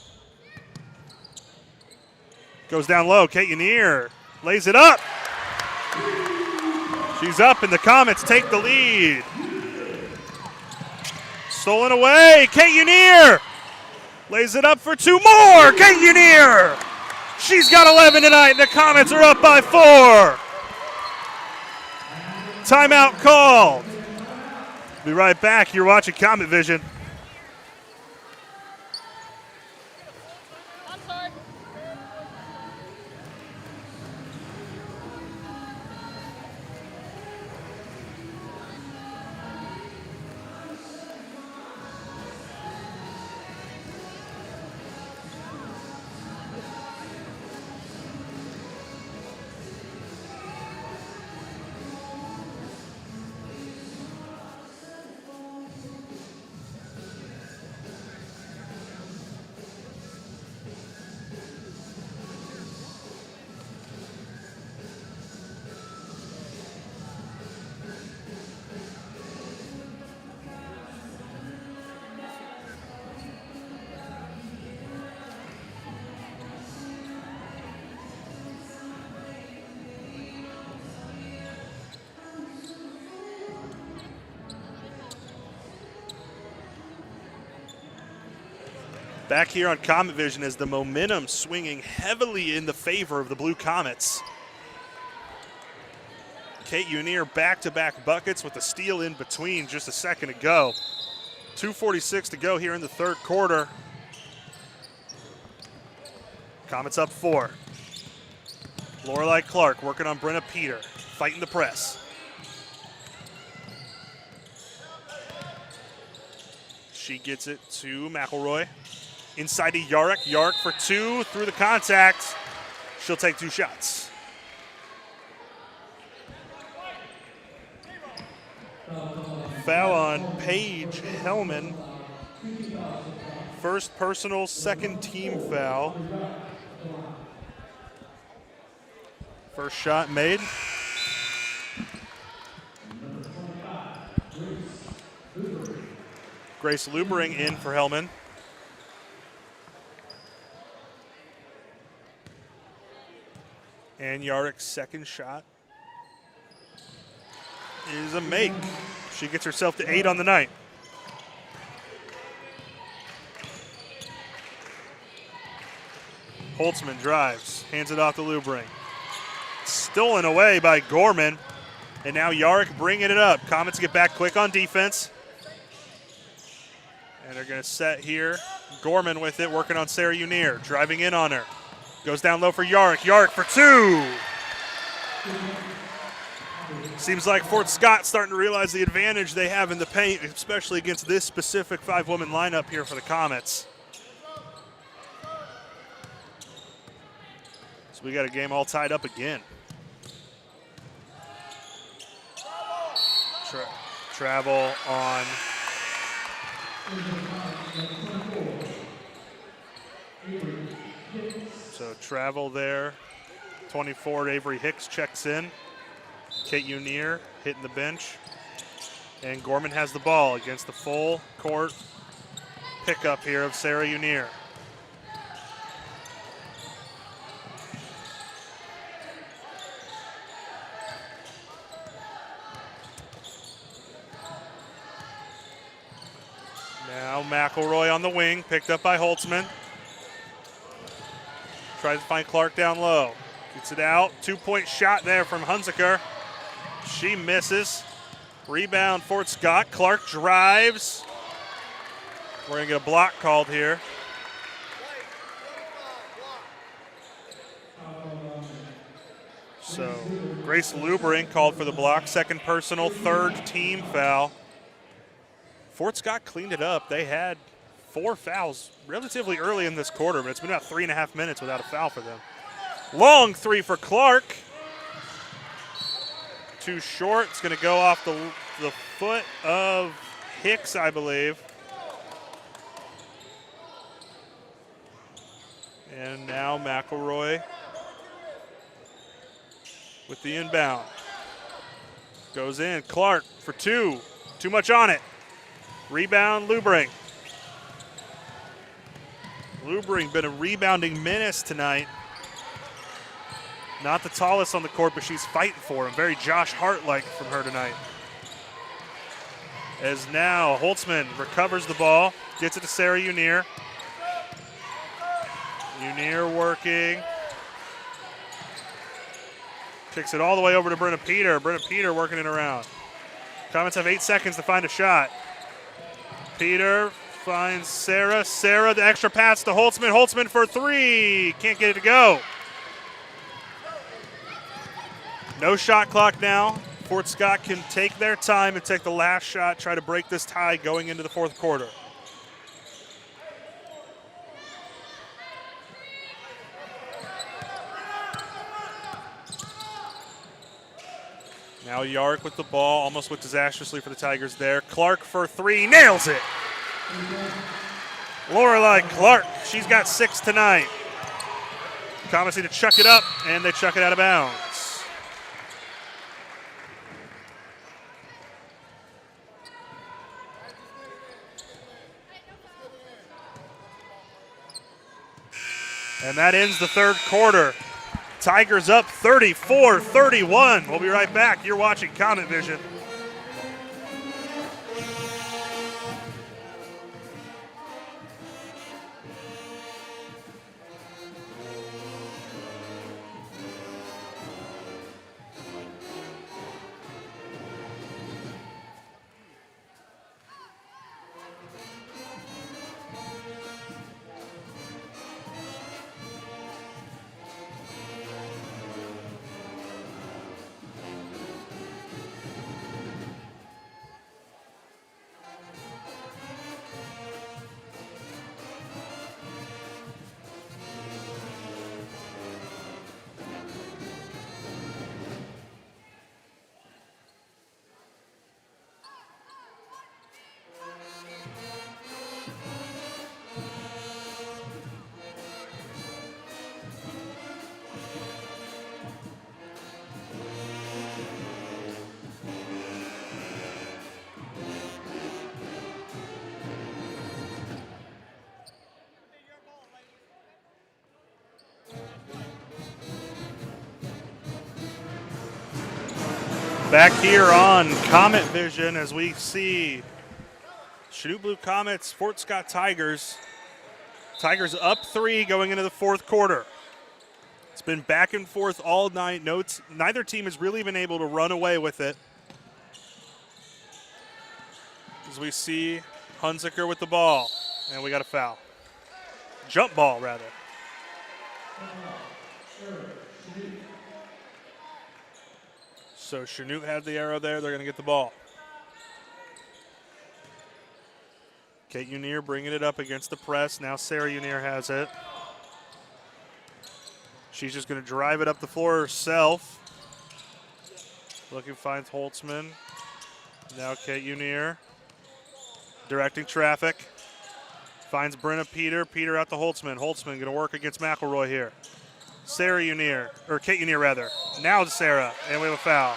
Goes down low. Kate Unier lays it up. She's up, and the Comets take the lead. Stolen away. Kate Unier lays it up for 2 more. Kate Unier. She's got 11 tonight. The Comets are up by 4. Timeout called. Be right back. You're watching Comet Vision. Back here on Comet Vision as the momentum swinging heavily in the favor of the Blue Comets. Kate Unier back-to-back buckets with the steal in between just a second ago. 2:46 to go here in the third quarter. Comets up 4. Lorelei Clark working on Brenna Peter, fighting the press. She gets it to McElroy. Inside to Yarrick. Yarrick for 2 through the contact. She'll take 2 shots. Foul on Paige Hellman. First personal, second team foul. First shot made. Grace Lubering in for Hellman. And Yarrick's second shot is a make. She gets herself to 8 on the night. Holtzman drives, hands it off to Lubering. Stolen away by Gorman. And now Yarrick bringing it up. Comets get back quick on defense. And they're going to set here. Gorman with it, working on Sarah Unier, driving in on her. Goes down low for Yarrick. Yarrick for 2. Seems like Fort Scott starting to realize the advantage they have in the paint, especially against this specific 5-woman lineup here for the Comets. So we got a game all tied up again. Travel on so travel there. 24, Avery Hicks checks in. Kate Unier hitting the bench. And Gorman has the ball against the full court pickup here of Sarah Unier. Now McElroy on the wing, picked up by Holtzman. Tries to find Clark down low. Gets it out. 2-point shot there from Hunziker. She misses. Rebound Fort Scott. Clark drives. We're going to get a block called here. So Grace Lubering called for the block. Second personal, third team foul. Fort Scott cleaned it up. They had 4 fouls relatively early in this quarter, but it's been about 3.5 minutes without a foul for them. Long 3 for Clark. Too short. It's going to go off the foot of Hicks, I believe. And now McElroy with the inbound. Goes in. Clark for 2. Too much on it. Rebound, Lubering. Lubering been a rebounding menace tonight. Not the tallest on the court, but she's fighting for him. Very Josh Hart-like from her tonight. As now Holtzman recovers the ball, gets it to Sarah Unier. Unier working. Kicks it all the way over to Brenna Peter. Brenna Peter working it around. Comets have 8 seconds to find a shot. Peter finds Sarah. Sarah, the extra pass to Holtzman. Holtzman for 3. Can't get it to go. No shot clock now. Fort Scott can take their time and take the last shot, try to break this tie going into the fourth quarter. Now Yarrick with the ball, almost went disastrously for the Tigers there. Clark for 3, nails it. Lorelei Clark, she's got 6 tonight. Comets need to chuck it up, and they chuck it out of bounds. And that ends the third quarter. Tigers up 34-31. We'll be right back. You're watching Comet Vision. Back here on Comet Vision as we see Chanute Blue Comets, Fort Scott Tigers. Tigers up 3 going into the fourth quarter. It's been back and forth all night. Neither team has really been able to run away with it. As we see Hunziker with the ball, and we got a foul. Jump ball, rather. So Chanute had the arrow there. They're going to get the ball. Kate Unier bringing it up against the press. Now Sarah Unier has it. She's just going to drive it up the floor herself. Looking, finds Holtzman. Now Kate Unier directing traffic. Finds Brenna Peter. Peter out to Holtzman. Holtzman going to work against McElroy here. Sarah Unier, or Kate Unier rather. Now to Sarah, and we have a foul.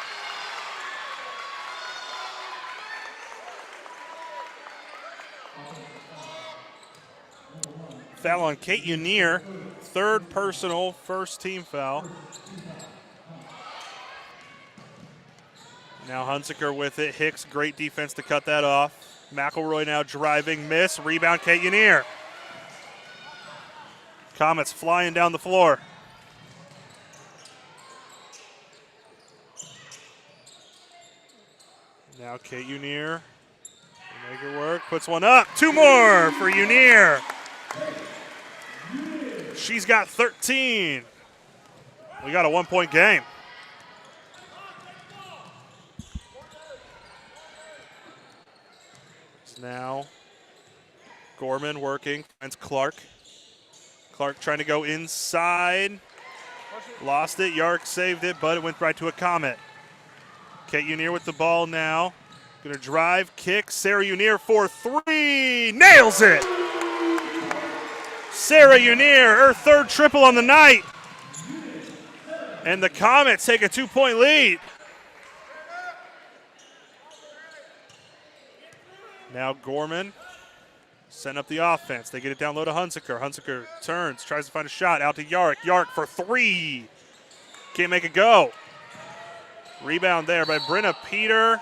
Foul on Kate Unier. Third personal, first team foul. Now Hunziker with it. Hicks, great defense to cut that off. McElroy now driving, miss. Rebound, Kate Unier. Comets flying down the floor. Now Kate Unier. Make it work. Puts one up. 2 more for Unier. She's got 13. We got a 1-point game. Now Gorman working. Finds Clark. Clark trying to go inside. Lost it. Yark saved it, but it went right to a Comet. Kate Unier with the ball now. Going to drive, kick. Sarah Unier for 3. Nails it! Sarah Unier, her third triple on the night. And the Comets take a 2-point lead. Now Gorman setting up the offense. They get it down low to Hunziker. Hunziker turns, tries to find a shot. Out to Yark. Yark for 3. Can't make it go. Rebound there by Brenna Peter.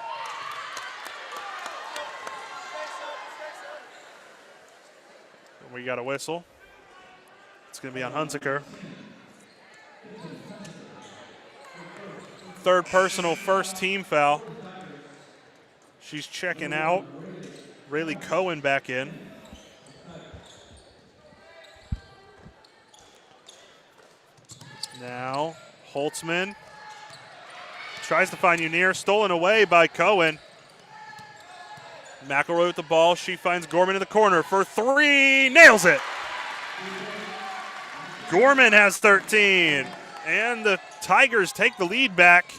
And we got a whistle. It's going to be on Hunziker. Third personal, first team foul. She's checking out. Rayleigh Cohen back in. Now Holtzman tries to find Unier, stolen away by Cohen. McElroy with the ball. She finds Gorman in the corner for 3. Nails it. Gorman has 13. And the Tigers take the lead back.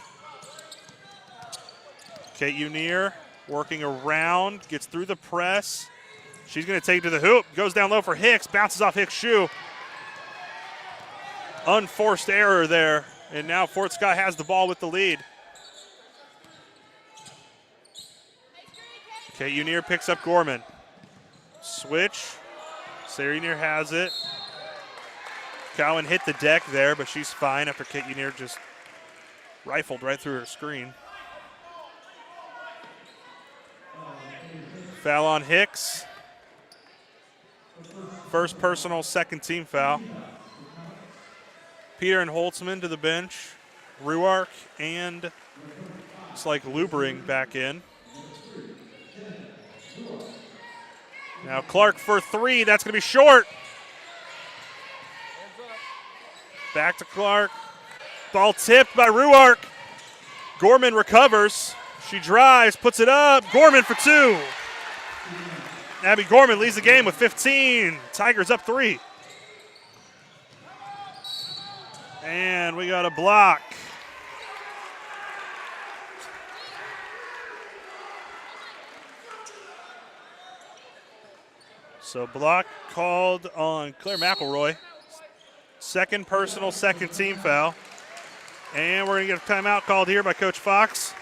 Kate Unier working around, gets through the press. She's going to take it to the hoop. Goes down low for Hicks. Bounces off Hicks' shoe. Unforced error there. And now Fort Scott has the ball with the lead. Kate Unier picks up Gorman. Switch. Sarah Unier has it. Cowan hit the deck there, but she's fine after Kate Unier just rifled right through her screen. Foul on Hicks. First personal, second team foul. Peter and Holtzman to the bench. Ruark and it's like Lubering back in. Now Clark for 3. That's going to be short. Back to Clark. Ball tipped by Ruark. Gorman recovers. She drives, puts it up. Gorman for 2. Abby Gorman leads the game with 15. Tigers up 3. And we got a block. So block called on Claire McElroy. Second personal, second team foul. And we're going to get a timeout called here by Coach Fox.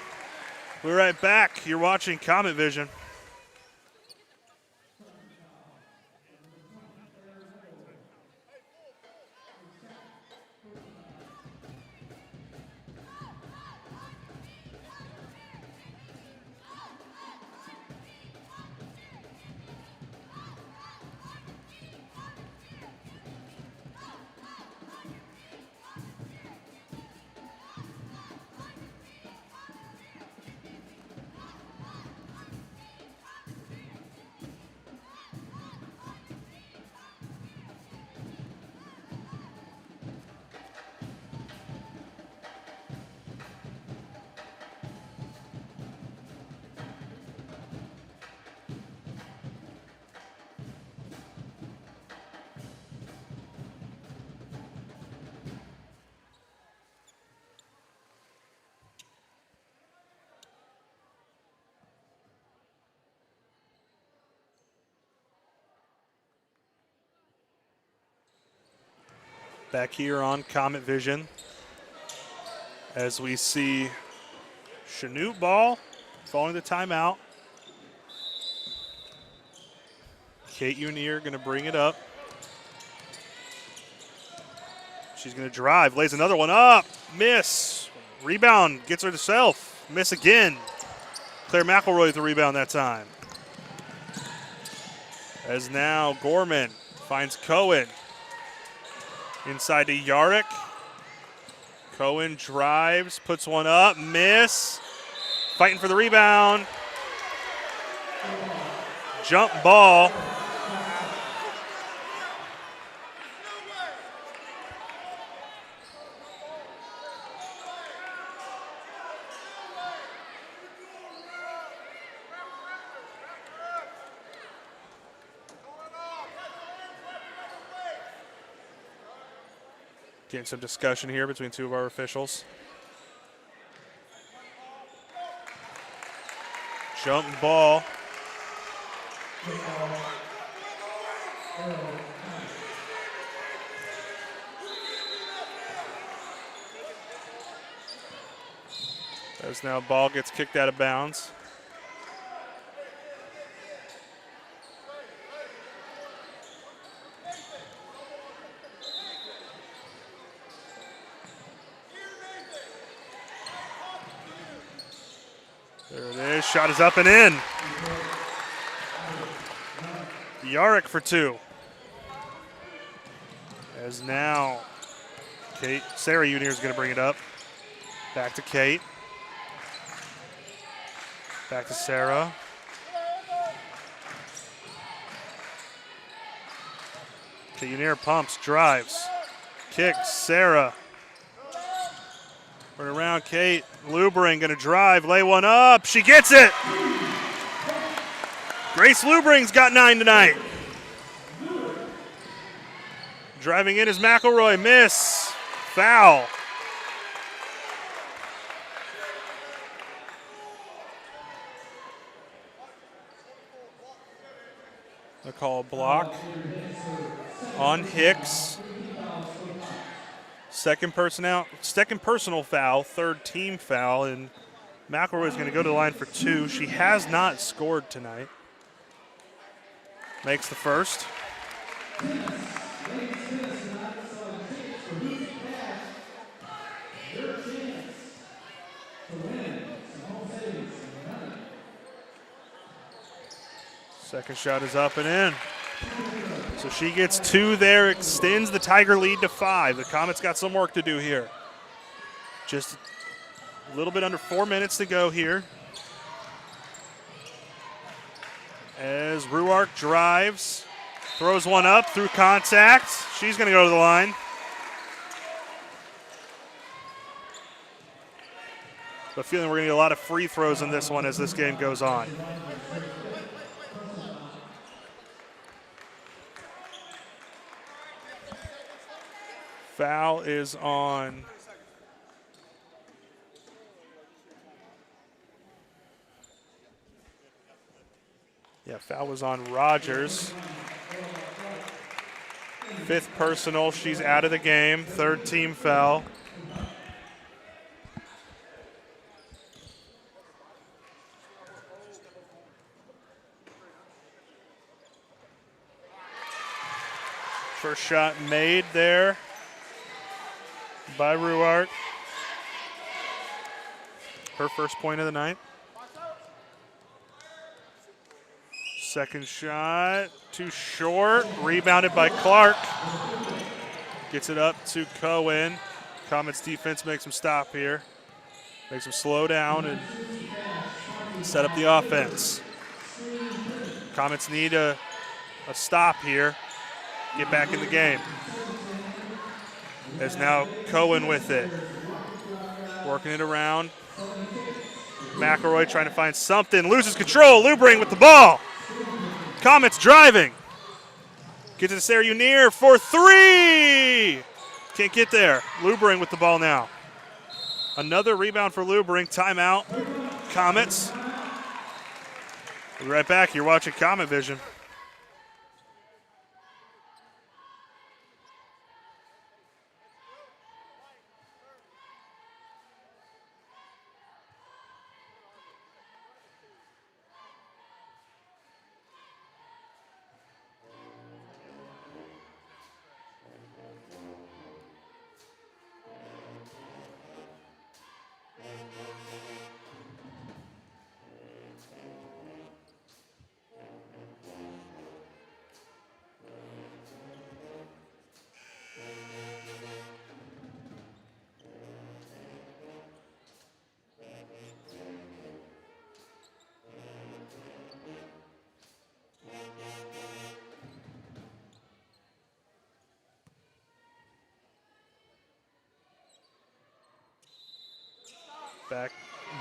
We'll be right back. You're watching Comet Vision. Back here on Comet Vision as we see Chanute ball following the timeout. Kate Unier going to bring it up. She's going to drive, lays another one up, miss. Rebound, gets her to self, miss again. Claire McElroy with the rebound that time. As now Gorman finds Cohen. Inside to Yarrick. Cohen drives, puts one up, miss. Fighting for the rebound. Jump ball. Getting some discussion here between two of our officials. Jump ball. As now ball gets kicked out of bounds. There it is, shot is up and in. Yarrick for two. As now Sarah Unier is going to bring it up. Back to Kate. Back to Sarah. Kate Unier pumps, drives, kicks, Sarah. Turn around, Kate. Lubring going to drive, lay one up. She gets it. Grace Lubring's got 9 tonight. Driving in is McElroy, miss. Foul. They call a block on Hicks. Second personal foul, third team foul, and McElroy is going to go to the line for 2. She has not scored tonight. Makes the first. Second shot is up and in. So she gets 2 there, extends the Tiger lead to 5. The Comets got some work to do here. Just a little bit under 4 minutes to go here. As Ruark drives, throws one up through contact. She's going to go to the line. But feeling we're going to get a lot of free throws in this one as this game goes on. Foul is on foul was on Rogers. 5th personal, she's out of the game. 3rd team foul. First shot made there by Ruark. Her first point of the night. Second shot, too short. Rebounded by Clark. Gets it up to Cohen. Comets defense makes him stop here. Makes him slow down and set up the offense. Comets need a stop here. Get back in the game. As now Cohen with it. Working it around. McElroy trying to find something. Loses control. Lubring with the ball. Comets driving. Gets it to Sarah Unier for 3. Can't get there. Lubring with the ball now. Another rebound for Lubring. Timeout. Comets. We'll be right back. You're watching Comet Vision.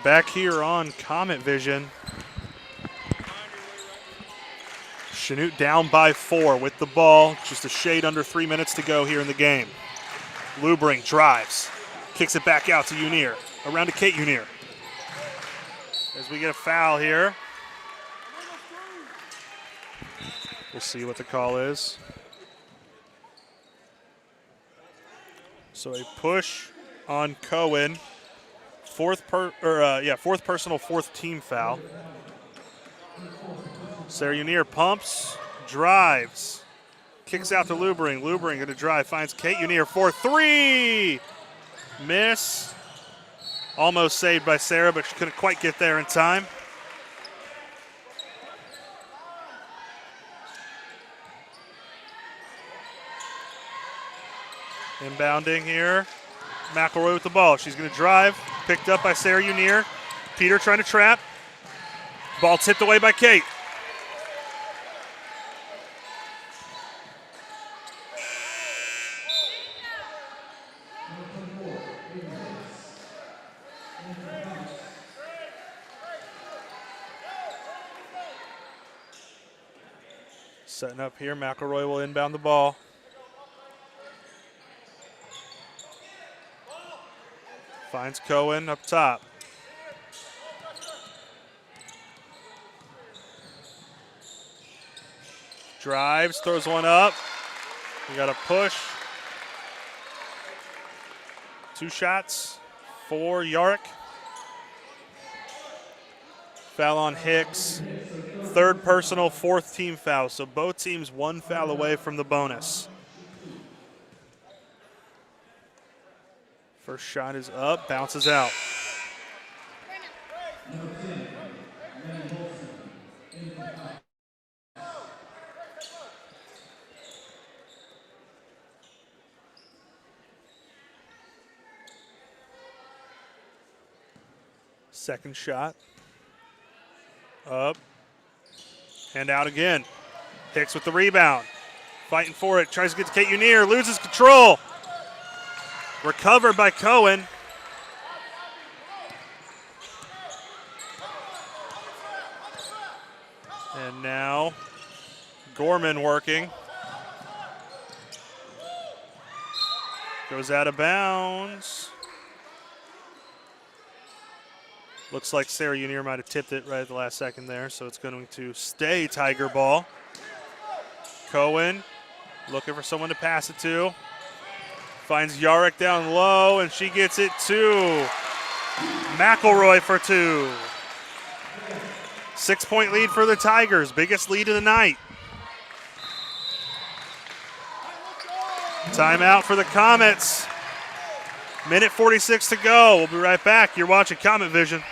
Back here on Comet Vision. Chanute down by 4 with the ball. Just a shade under 3 minutes to go here in the game. Lubring drives. Kicks it back out to Unier. Around to Kate Unier. As we get a foul here. We'll see what the call is. So a push on Cohen. Fourth personal, fourth team foul. Sarah Unier pumps, drives, kicks out to Lubring. Lubring going to drive, finds Kate Unier for 3. Miss. Almost saved by Sarah, but she couldn't quite get there in time. Inbounding here. McElroy with the ball. She's going to drive. Picked up by Sarah Unier. Peter trying to trap. Ball tipped away by Kate. Setting up here. McElroy will inbound the ball. Finds Cohen up top. Drives, throws one up. We got a push. 2 shots for Yarrick. Foul on Hicks. 3rd personal, 4th team foul. So both teams 1 foul away from the bonus. First shot is up, bounces out. Second shot. Up. And out again. Hicks with the rebound. Fighting for it. Tries to get to Kate Unier. Loses control. Recovered by Cohen. And now Gorman working. Goes out of bounds. Looks like Sarah Unier might have tipped it right at the last second there, so it's going to stay Tiger ball. Cohen looking for someone to pass it to. Finds Yarrick down low, and she gets it to McElroy for 2. 6-point lead for the Tigers, biggest lead of the night. Timeout for the Comets. Minute 46 to go. We'll be right back. You're watching Comet Vision.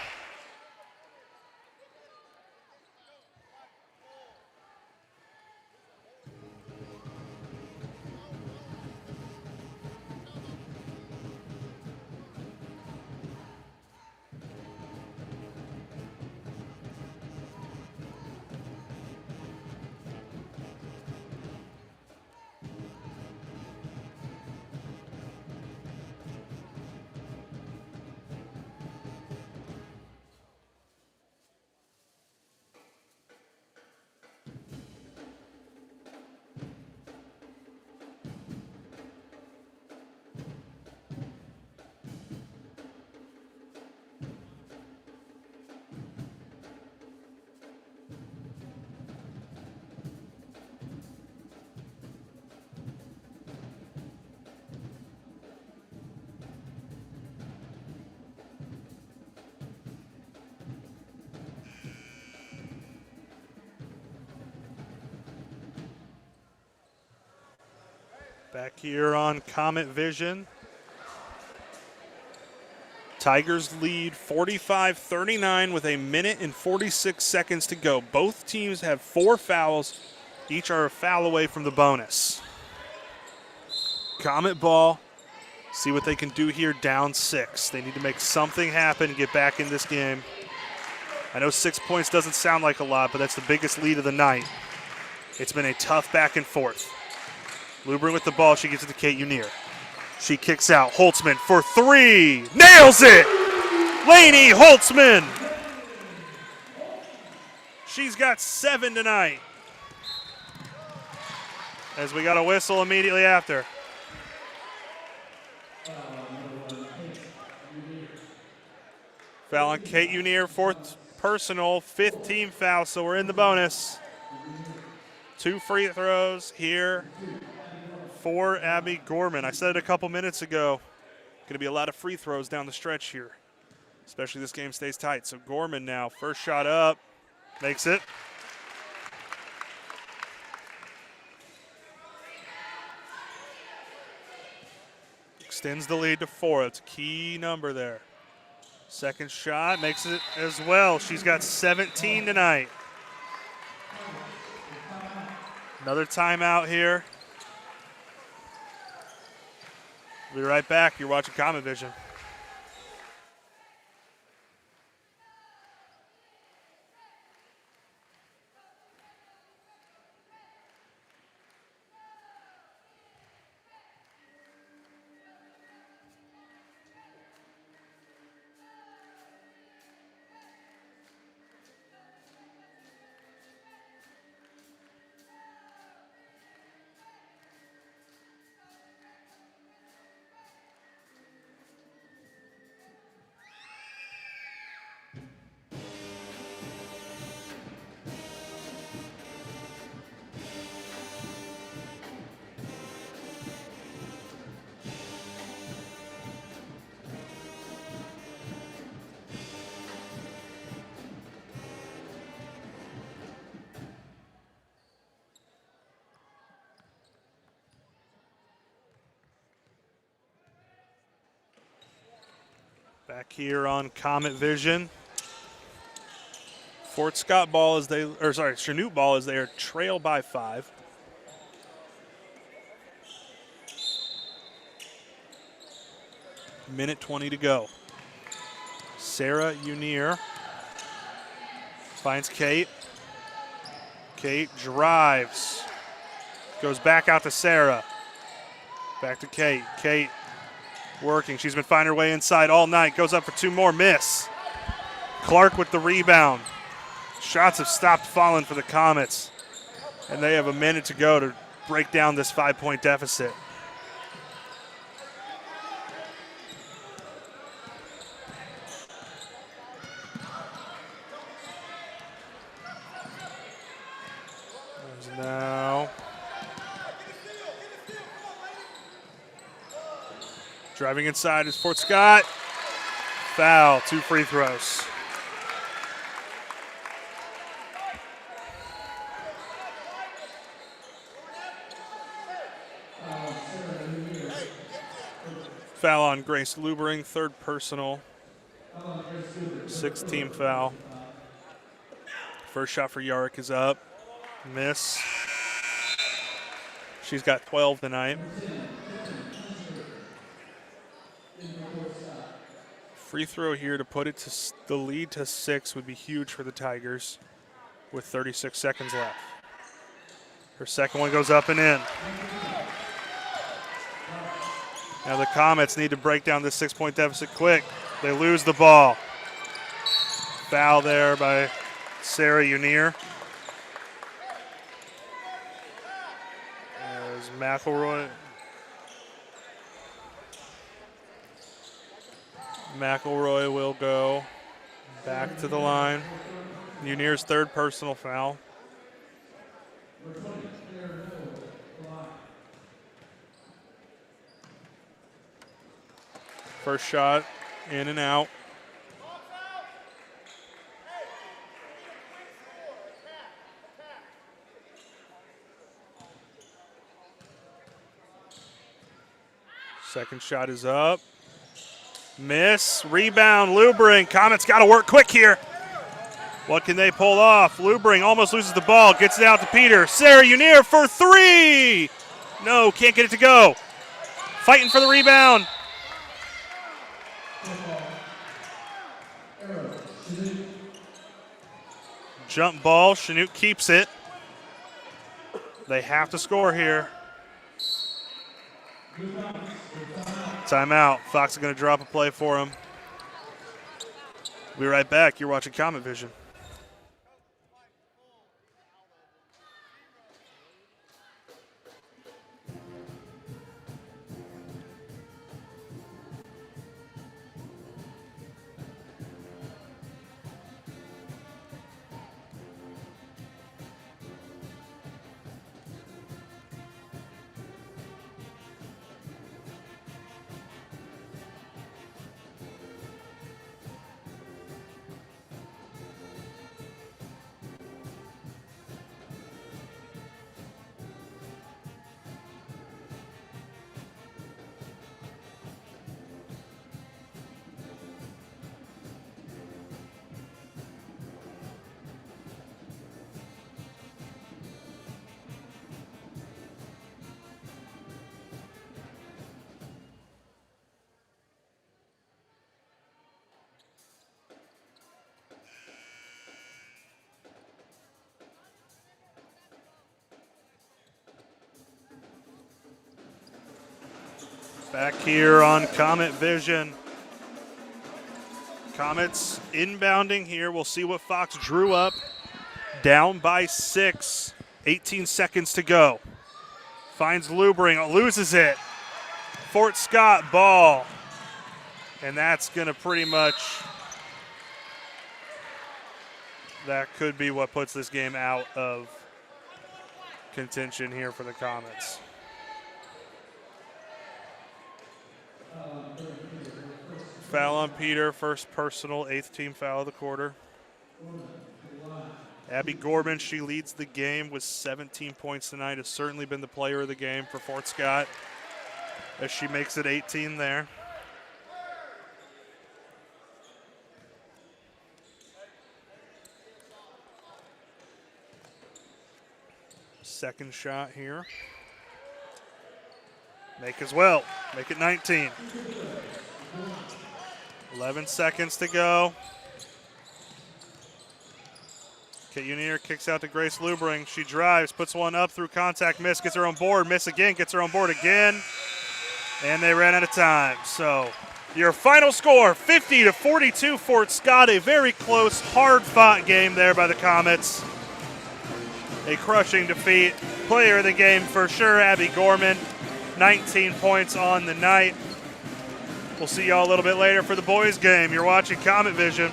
Back here on Comet Vision. Tigers lead 45-39 with a minute and 46 seconds to go. Both teams have 4 fouls. Each are a foul away from the bonus. Comet ball. See what they can do here down 6. They need to make something happen and get back in this game. I know 6 points doesn't sound like a lot, but that's the biggest lead of the night. It's been a tough back and forth. Lubring with the ball, she gets it to Kate Unier. She kicks out, Holtzman for 3, nails it! Lainey Holtzman. She's got 7 tonight. As we got a whistle immediately after. Foul on Kate Unier, 4th personal, 5th team foul, so we're in the bonus. 2 free throws here for Abby Gorman. I said it a couple minutes ago. Going to be a lot of free throws down the stretch here, especially this game stays tight. So Gorman now, first shot up, makes it. Extends the lead to 4. It's a key number there. Second shot makes it as well. She's got 17 tonight. Another timeout here. We'll be right back. You're watching Comet Vision. Back here on Comet Vision. Fort Scott ball as they, or sorry, Chanute ball as they are trail by 5. Minute 20 to go. Sarah Unier finds Kate. Kate drives. Goes back out to Sarah. Back to Kate. Kate working. She's been finding her way inside all night. Goes up for 2 more. Miss. Clark with the rebound. Shots have stopped falling for the Comets. And they have a minute to go to break down this 5-point deficit. Now driving inside is Fort Scott. Foul, 2 free throws. Foul on Grace Lubering, 3rd personal. 6th team foul. First shot for Yarrick is up. Miss. She's got 12 tonight. Free throw here to put it to the lead to 6 would be huge for the Tigers with 36 seconds left. Her second one goes up and in. Now the Comets need to break down this 6-point deficit quick. They lose the ball. Foul there by Sarah Unier. As McElroy will go back to the line. Unier's 3rd personal foul. First shot in and out. Second shot is up. Miss. Rebound. Lubering. Comets got to work quick here. What can they pull off? Lubering almost loses the ball. Gets it out to Peter. Sarah Unier for 3. No, can't get it to go. Fighting for the rebound. Jump ball. Chanute keeps it. They have to score here. Timeout. Fox is going to drop a play for him. We'll be right back. You're watching Comet Vision. Back here on Comet Vision. Comets inbounding here. We'll see what Fox drew up. Down by 6. 18 seconds to go. Finds Lubring, loses it. Fort Scott ball. And that's going to pretty much, that could be what puts this game out of contention here for the Comets. Foul on Peter, first personal, 8th team foul of the quarter. Abby Gorman, she leads the game with 17 points tonight, has certainly been the player of the game for Fort Scott as she makes it 18 there. Second shot here. Make as well, make it 19. 11 seconds to go. Kate Unier kicks out to Grace Lubring. She drives, puts one up through contact, miss, gets her on board, miss again, gets her on board again. And they ran out of time. So your final score, 50-42 Fort Scott. A very close, hard-fought game there by the Comets. A crushing defeat. Player of the game for sure, Abby Gorman. 19 points on the night. We'll see y'all a little bit later for the boys game. You're watching Comet Vision.